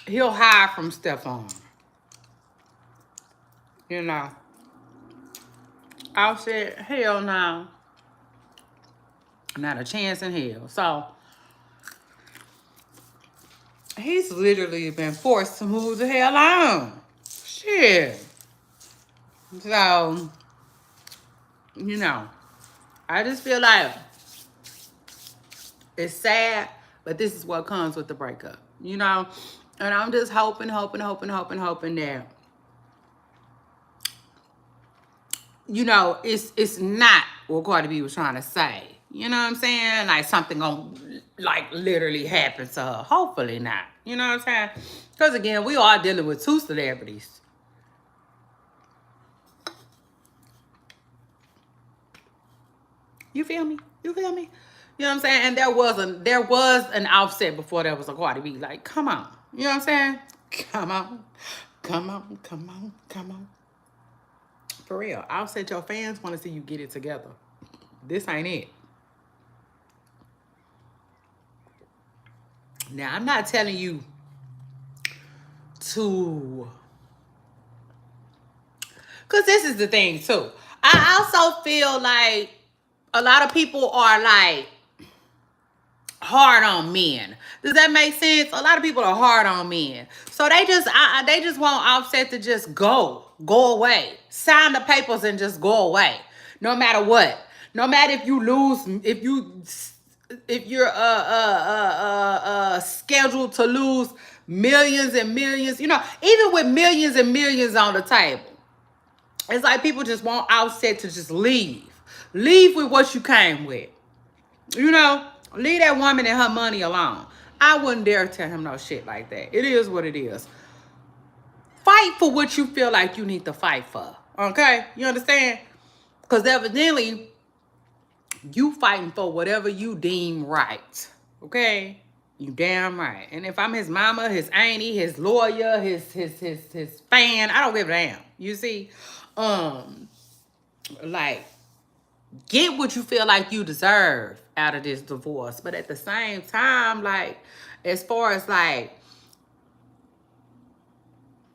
he'll hide from Stephon. Offset, hell no. Not a chance in hell. So, he's literally been forced to move the hell on. Shit. So, I just feel like it's sad, but this is what comes with the breakup. And I'm just hoping that, it's not what Cardi B was trying to say. You know what I'm saying? Like something gonna literally happen to her. Hopefully not. You know what I'm saying? Because again, we are dealing with two celebrities. You feel me? You know what I'm saying? And there was an Offset before there was a Cardi B. Like, come on. You know what I'm saying? Come on. For real. Offset, your fans want to see you get it together. This ain't it. Now, I'm not telling you to... Because this is the thing, too. I also feel like a lot of people are, hard on men. Does that make sense? A lot of people are hard on men. So they just want Offset to just go away. Sign the papers and just go away. No matter what. No matter if you lose, if you're scheduled to lose millions and millions, even with millions and millions on the table. It's like people just want Offset to just leave. Leave with what you came with. Leave that woman and her money alone. I wouldn't dare tell him no shit like that. It is what it is. Fight for what you feel like you need to fight for. Okay? You understand? Because evidently, you fighting for whatever you deem right. Okay? You damn right. And if I'm his mama, his auntie, his lawyer, his fan, I don't give a damn. You see? Get what you feel like you deserve out of this divorce. But at the same time, as far as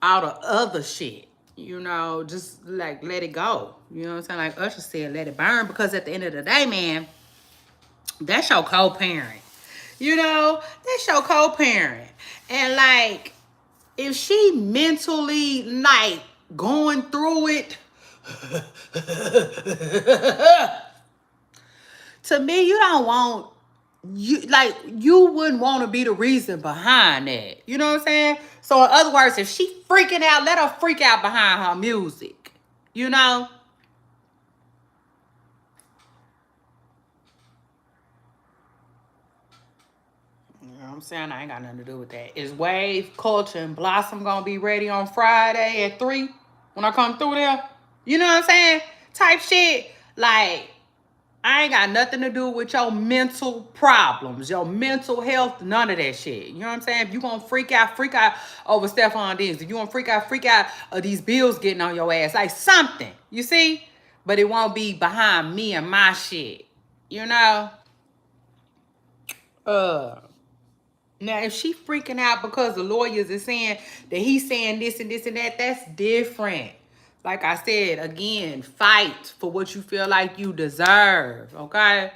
all the other shit, you know, just like let it go. You know what I'm saying? Like Usher said, let it burn. Because at the end of the day, man, that's your co-parent. You know, that's your co-parent. And like, if she mentally like going through it, to me, you don't want you wouldn't want to be the reason behind that. You know what I'm saying? So in other words, if she freaking out, let her freak out behind her music. You know? You know what I'm saying? I ain't got nothing to do with that. Is Wave, Culture, and Blossom gonna be ready on Friday at 3 when I come through there? You know what I'm saying? Type shit. Like, I ain't got nothing to do with your mental problems, your mental health, none of that shit. You know what I'm saying? If you gonna freak out over Stephon Diggs. If you gonna freak out of these bills getting on your ass, like something, you see? But it won't be behind me and my shit, you know? Uh, Now, if she freaking out because the lawyers are saying that he's saying this and this and that, that's different. Like I said, again, fight for what you feel like you deserve, okay?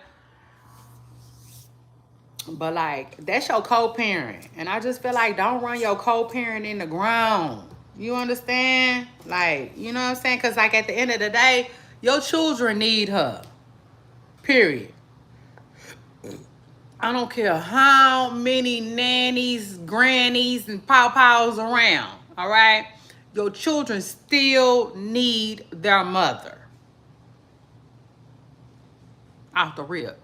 But like, that's your co-parent. And I just feel like don't run your co-parent in the ground. You understand? Like, you know what I'm saying? Because like at the end of the day, your children need her. Period. I don't care how many nannies, grannies, and pawpaws around. All right? Your children still need their mother. Off the rip.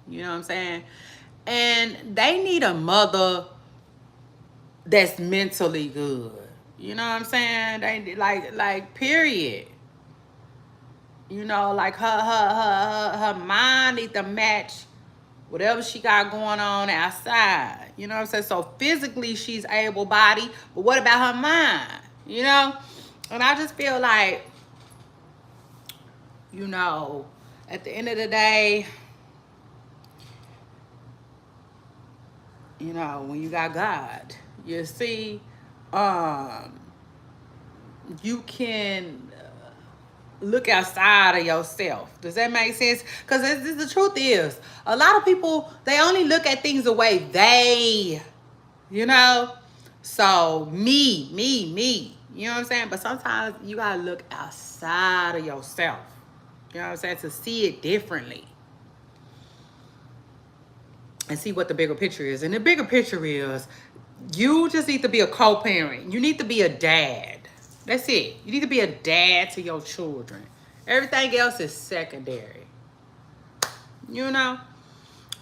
You know what I'm saying? And they need a mother that's mentally good. You know what I'm saying? They like period. You know, like her mind need to match whatever she got going on outside. You know what I'm saying? So physically she's able bodied, but what about her mind? You know? And I just feel like, you know, at the end of the day, you know, when you got God, you see, you can look outside of yourself. Does that make sense? Because the truth is, a lot of people, they only look at things the way they, you know? So, me. You know what I'm saying? But sometimes you got to look outside of yourself. You know what I'm saying? To see it differently. And see what the bigger picture is. And the bigger picture is, you just need to be a co-parent. You need to be a dad. That's it. You need to be a dad to your children. Everything else is secondary. You know?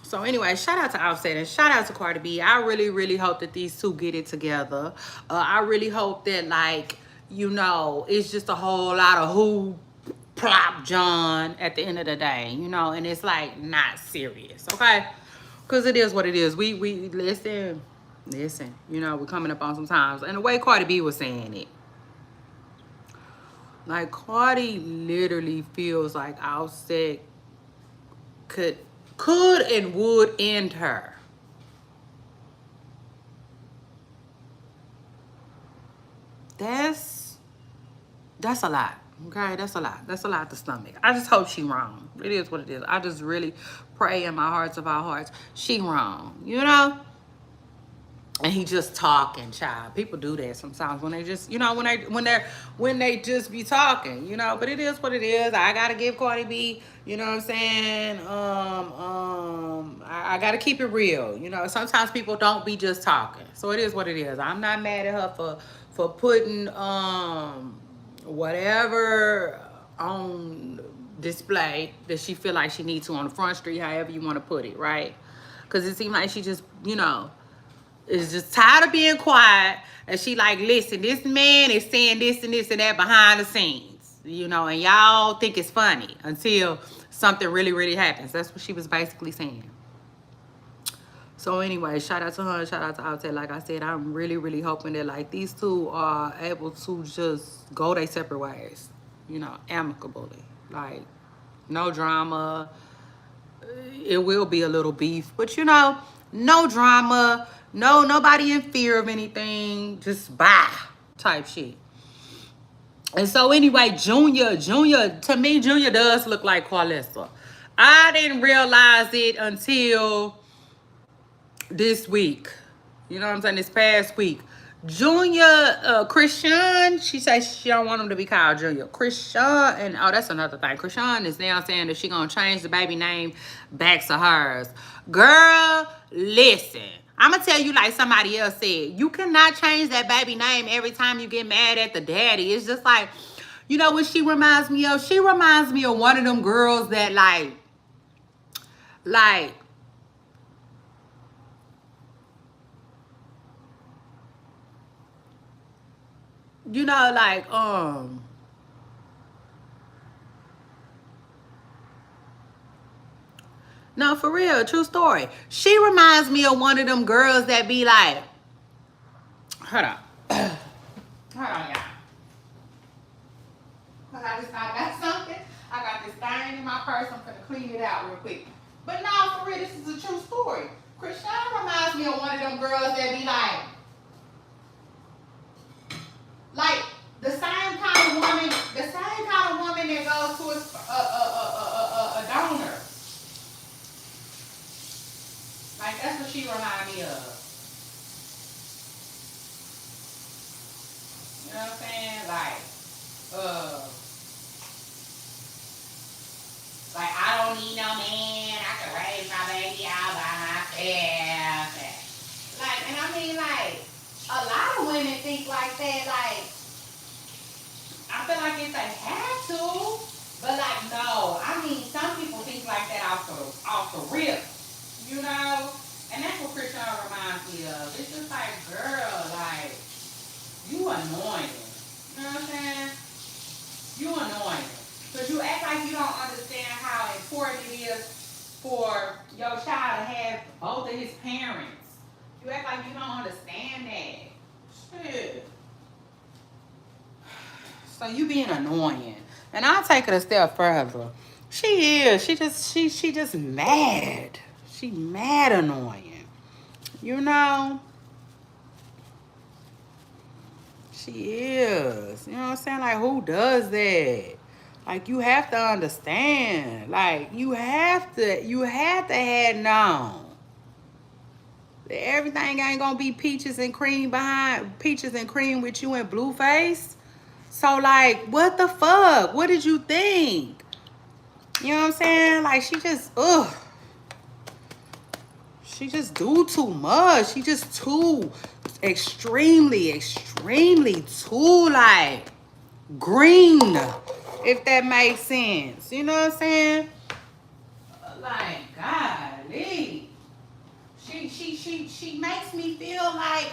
So anyway, shout out to Offset and shout out to Cardi B. I really, really hope that these two get it together. I really hope that, like, you know, it's just a whole lot of who plop John at the end of the day, you know, and it's like not serious, okay? Because it is what it is. We listen, you know, we're coming up on some times. And the way Cardi B was saying it, like, Cardi literally feels like Offset could and would end her. That's a lot. Okay, that's a lot. That's a lot to stomach. I just hope she wrong. It is what it is. I just really pray in my hearts of our hearts she wrong. You know? And he just talking, child. People do that sometimes when they just, you know, when they just be talking, you know. But it is what it is. I gotta give Cardi B, you know what I'm saying? I gotta keep it real. You know, sometimes people don't be just talking. So it is what it is. I'm not mad at her for putting whatever on display that she feel like she needs to on the front street, however you want to put it, right? Because it seemed like she just, you know, is just tired of being quiet. And she like, listen, this man is saying this and this and that behind the scenes, you know, and y'all think it's funny until something really, really happens. That's what she was basically saying. So anyway, shout out to her, shout out to Outtake. Like I said, I'm really, really hoping that like these two are able to just go their separate ways, you know, amicably. Like, no drama. It will be a little beef, but you know, no drama. No, nobody in fear of anything. Just bye type shit. And so anyway, Junior, to me, Junior does look like Carlissa. I didn't realize it until this week. You know what I'm saying? This past week. Junior, Christian, she says she don't want him to be called Junior. Christian, and oh, that's another thing. Christian is now saying that she gonna change the baby name back to hers. Girl, listen. I'm gonna tell you like somebody else said. You cannot change that baby name every time you get mad at the daddy. It's just like, you know what she reminds me of? She reminds me of one of them girls that like, you know, like, no, for real, true story. She reminds me of one of them girls that be like, hold on. Hold on, y'all. Cause I got something. I got this thing in my purse. I'm gonna clean it out real quick. But no, for real, this is a true story. Christian reminds me of one of them girls that be like the same kind of woman, that goes to a donor. Like that's what she reminds me of. You know what I'm saying? Like I don't need no man. I can raise my baby all by myself. Like, and I mean, like, a lot of women think like that. Like, I feel like if they have to, but like, no. I mean, some people think like that off the rip. You know? And that's what Christian reminds me of. It's just like, girl, like, you annoying. You know what I'm saying? You annoying. Because you act like you don't understand how important it is for your child to have both of his parents. You act like you don't understand that. Shit. So you being annoying. And I'll take it a step further. She is. She just mad. She mad annoying. You know? She is. You know what I'm saying? Like, who does that? Like, you have to understand. Like, you have to have known that everything ain't gonna be peaches and cream with you and Blueface. So, like, what the fuck? What did you think? You know what I'm saying? Like, she just do too much. She just too extremely too, like, green, if that makes sense. You know what I'm saying? Like, golly. She makes me feel like,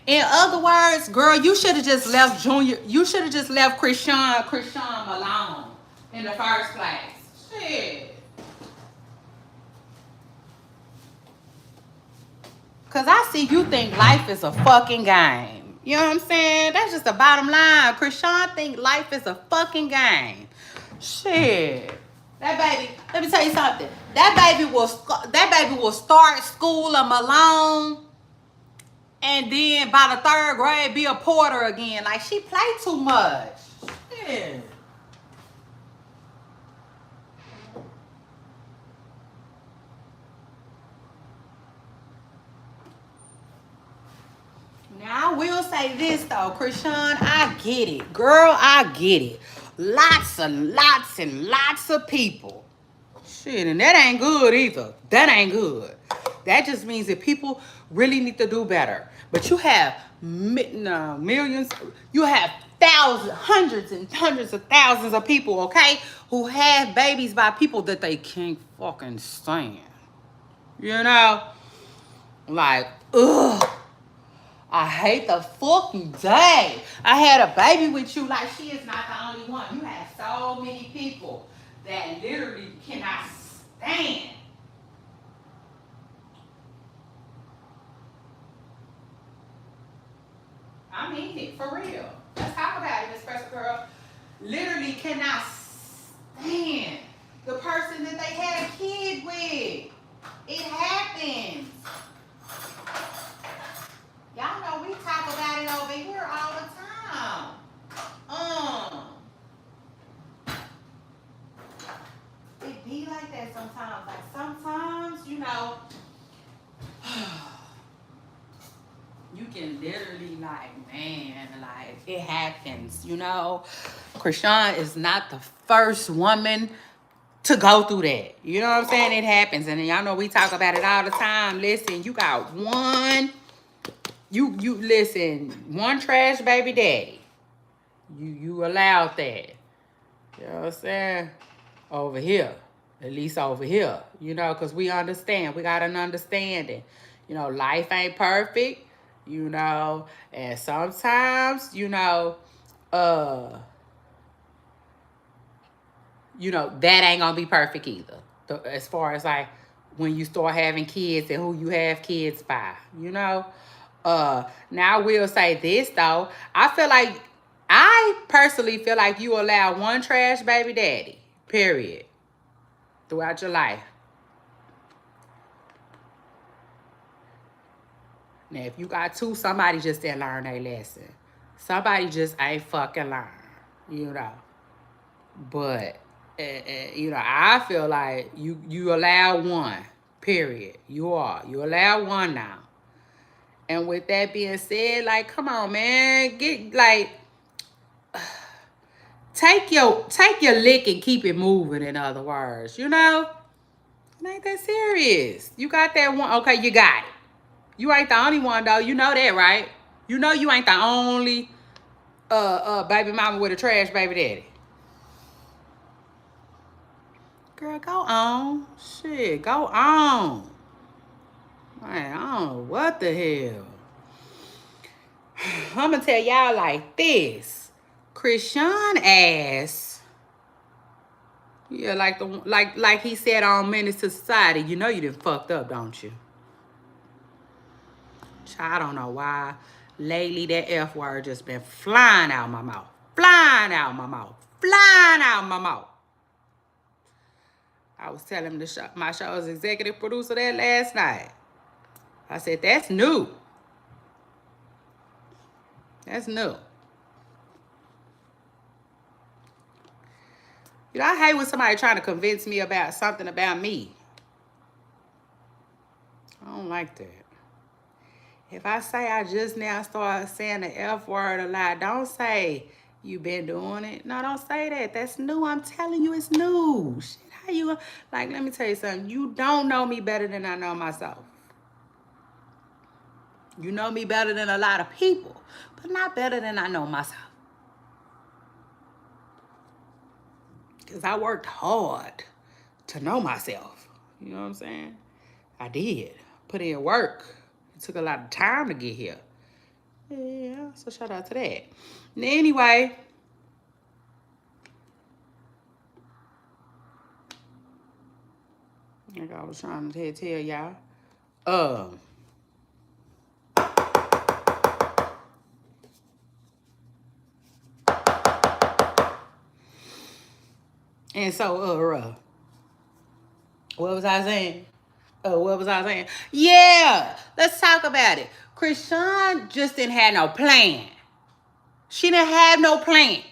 in other words, girl, you should have just left Junior. You should have just left Christian alone in the first place. Shit. Cause I see you think life is a fucking game. You know what I'm saying? That's just the bottom line. Krishan think life is a fucking game. Shit. That baby, let me tell you something. That baby will start school a Malone, and then by the third grade be a porter again. Like, she play too much. Shit. Now, I will say this, though, Krishan, I get it. Girl, I get it. Lots and lots of people. Shit, and that ain't good either. That ain't good. That just means that people really need to do better. But you have millions, you have thousands, hundreds of thousands of people, okay, who have babies by people that they can't fucking stand. You know? Like, ugh. I hate the fucking day. I had a baby with you. Like, she is not the only one. You have so many people that literally cannot stand. I mean it, for real. Let's talk about it, Miss Pressure Girl. Literally cannot stand the person that they had a kid with. It happens. Y'all know we talk about it over here all the time. can literally like, man, like it happens, you know. Krishan is not the first woman to go through that. You know what I'm saying? It happens. And y'all know we talk about it all the time. Listen, you got one, you listen, one trash baby daddy. You allowed that. You know what I'm saying? Over here. At least over here. You know, because we understand. We got an understanding. You know, life ain't perfect. You know, and sometimes, uh, that ain't gonna be perfect either. As far as like when you start having kids and who you have kids by, Now I will say this though. I personally feel like you allow one trash baby daddy, period, throughout your life. Now if you got two, somebody just didn't learn their lesson. Somebody just ain't fucking learn, you know. But I feel like you allow one, period. You allow one now. And with that being said, like, come on, man, take your lick and keep it moving. In other words, it ain't that serious. You got that one, okay? You got it. You ain't the only one though. You know that, right? You ain't the only baby mama with a trash baby daddy. Girl, go on. Shit, go on. Man, I don't know what the hell. I'm gonna tell y'all like this. Krishan ass. Yeah, like he said on Menace to Society, you done fucked up, don't you? I don't know why. Lately, that F word just been flying out my mouth. Flying out my mouth. Flying out my mouth. I was telling my show's executive producer that last night. I said, that's new. That's new. I hate when somebody trying to convince me about something about me. I don't like that. If I say I just now started saying the F word a lot, don't say you been doing it. No, don't say that. That's new. I'm telling you, it's new. Shit, how you, like, let me tell you something. You don't know me better than I know myself. You know me better than a lot of people, but not better than I know myself. Because I worked hard to know myself. You know what I'm saying? I did. Put in work. It took a lot of time to get here. Yeah, so shout out to that. Anyway, like I was trying to tell y'all. And so, what was I saying? Yeah, let's talk about it. Krishan just didn't have no plan. She didn't have no plan.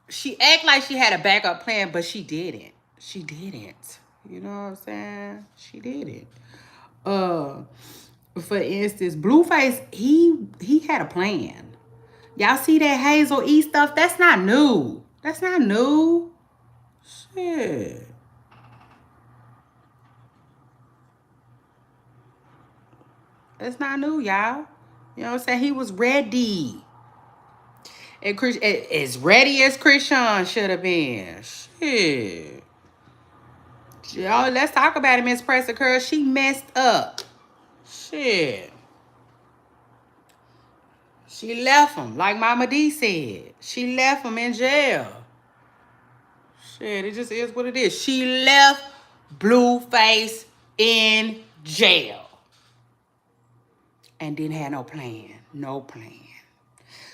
She act like she had a backup plan, but she didn't. She didn't. You know what I'm saying? She didn't. For instance, Blueface, he had a plan. Y'all see that Hazel E stuff? That's not new. That's not new. Shit. That's not new, y'all. You know what I'm saying? He was ready. And as ready as Krishan should have been. Shit. Y'all, let's talk about it, Miss Pressa Curl. She messed up. Shit. She left him, like Mama D said. She left him in jail. Shit, it just is what it is. She left Blueface in jail. And didn't have no plan. No plan.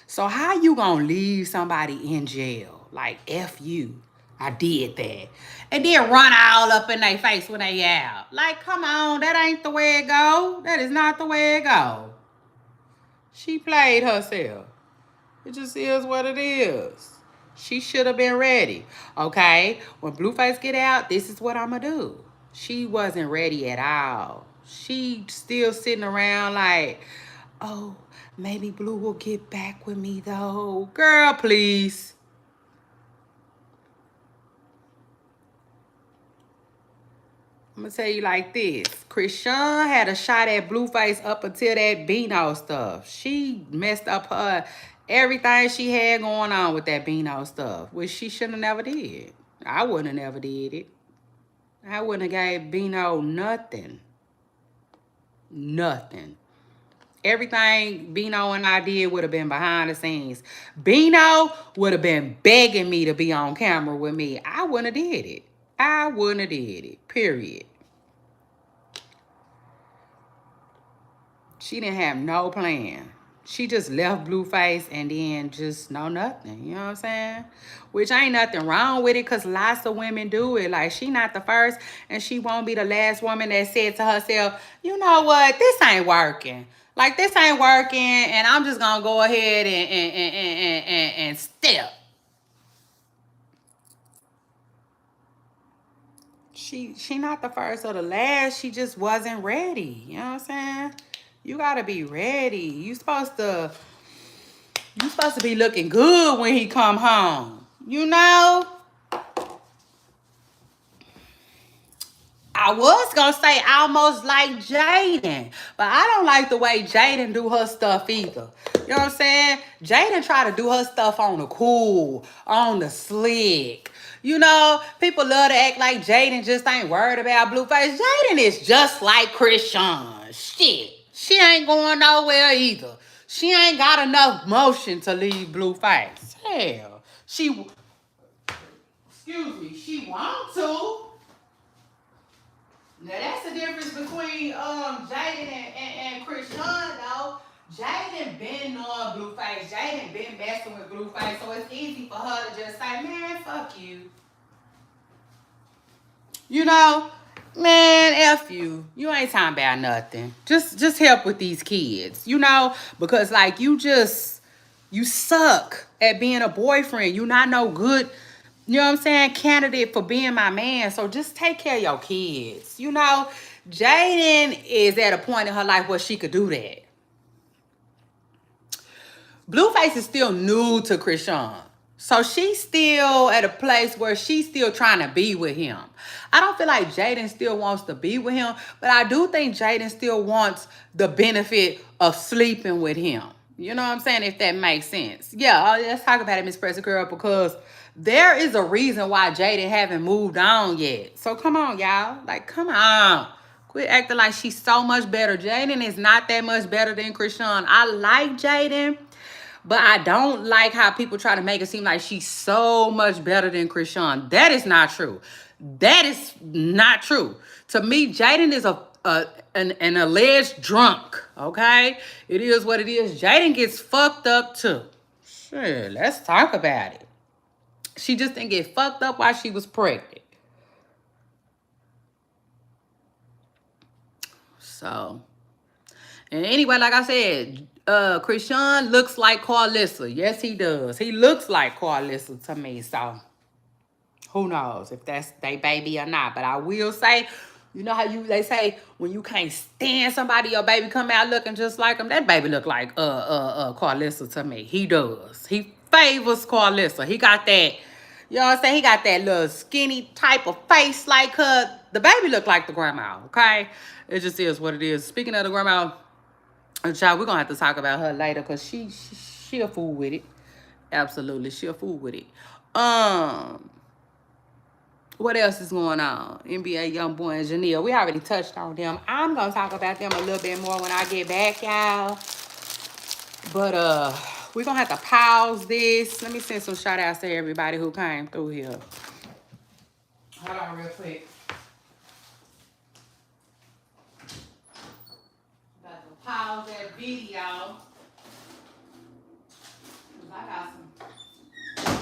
So how you gonna leave somebody in jail? Like, F you. I did that. And then run all up in their face when they out. Like, come on, that ain't the way it go. That is not the way it go. She played herself. It just is what it is. She should have been ready. Okay? When Blueface get out, this is what I'm going to do. She wasn't ready at all. She still sitting around like, oh, maybe Blue will get back with me though. Girl, please. I'm gonna tell you like this. Krishan had a shot at Blueface up until that Beano stuff. She messed up her everything she had going on with that Beano stuff, which she should have never did. I wouldn't have never did it. I wouldn't have gave Beano nothing. Nothing. Everything Beano and I did would have been behind the scenes. Beano would have been begging me to be on camera with me. I wouldn't have did it. I wouldn't have did it. Period. She didn't have no plan. She just left Blueface and then just no nothing. You know what I'm saying? Which ain't nothing wrong with it because lots of women do it. Like, she not the first and she won't be the last woman that said to herself, you know what? This ain't working. Like, this ain't working and I'm just going to go ahead and step. She not the first or the last. She just wasn't ready. You know what I'm saying? You gotta be ready. You supposed to be looking good when he come home. You know? I was gonna say almost like Jaden, but I don't like the way Jaden do her stuff either. You know what I'm saying? Jaden try to do her stuff on the cool, on the slick. You know, people love to act like Jaden just ain't worried about Blueface. Jaden is just like Krishan. Shit. She ain't going nowhere either. She ain't got enough motion to leave Blueface. Hell, she want to. Now that's the difference between Jaden and Krishan though. Jaden been on Blueface. Jaden been messing with Blueface, so it's easy for her to just say, man, fuck you. You know, man, F you. You ain't talking about nothing. Just help with these kids, you know? Because like you suck at being a boyfriend. You not no good, you know what I'm saying, candidate for being my man. So just take care of your kids. You know, Jaden is at a point in her life where she could do that. Blueface is still new to Krishan. So she's still at a place where she's still trying to be with him. I don't feel like Jaden still wants to be with him, but I do think Jaden still wants the benefit of sleeping with him. You know what I'm saying? If that makes sense. Yeah, let's talk about it, Miss Pressy Girl, because there is a reason why Jaden haven't moved on yet. So come on, y'all. Like, come on. Quit acting like she's so much better. Jaden is not that much better than Krishan. I like Jaden, but I don't like how people try to make it seem like she's so much better than Krishan. That is not true. That is not true. To me, Jaden is an alleged drunk, okay? It is what it is. Jaden gets fucked up too. Sure, let's talk about it. She just didn't get fucked up while she was pregnant. So, and anyway, like I said, Krishan looks like Carlissa. Yes, he does. He looks like Carlissa to me. So, who knows if that's they baby or not. But I will say, you know how they say when you can't stand somebody, your baby come out looking just like him. That baby look like Carlissa to me. He does. He favors Carlissa. He got that, you know what I'm saying? He got that little skinny type of face like her. The baby look like the grandma, okay? It just is what it is. Speaking of the grandma, child, we're gonna have to talk about her later because she a fool with it. Absolutely, she a fool with it. What else is going on? NBA Youngboy and Janelle. We already touched on them. I'm gonna talk about them a little bit more when I get back, y'all. But we're gonna have to pause this. Let me send some shout outs to everybody who came through here. Hold on real quick. Got to pause that video. I got some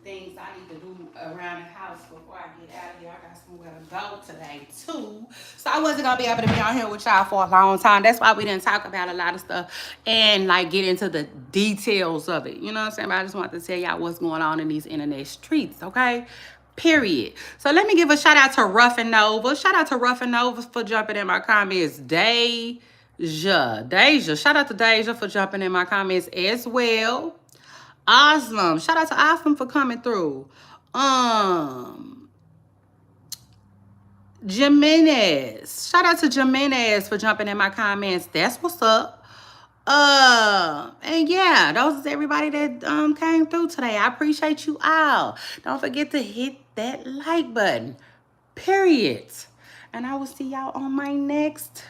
things I need to do around the house before I get out of here. I got somewhere to go today too. So I wasn't gonna be able to be on here with y'all for a long time. That's why we didn't talk about a lot of stuff and like get into the details of it. You know what I'm saying? But I just wanted to tell y'all what's going on in these internet streets, okay? Period. So let me give a shout out to Rough and Nova. Shout out to Rough and Nova for jumping in my comments. Deja. Shout out to Deja for jumping in my comments as well. Awesome. Shout out to Awesome for coming through. Jimenez. Shout out to Jimenez for jumping in my comments. That's what's up. And yeah, those is everybody that came through today. I appreciate you all. Don't forget to hit that like button. Period. And I will see y'all on my next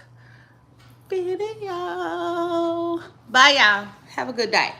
video. Bye, y'all. Have a good day.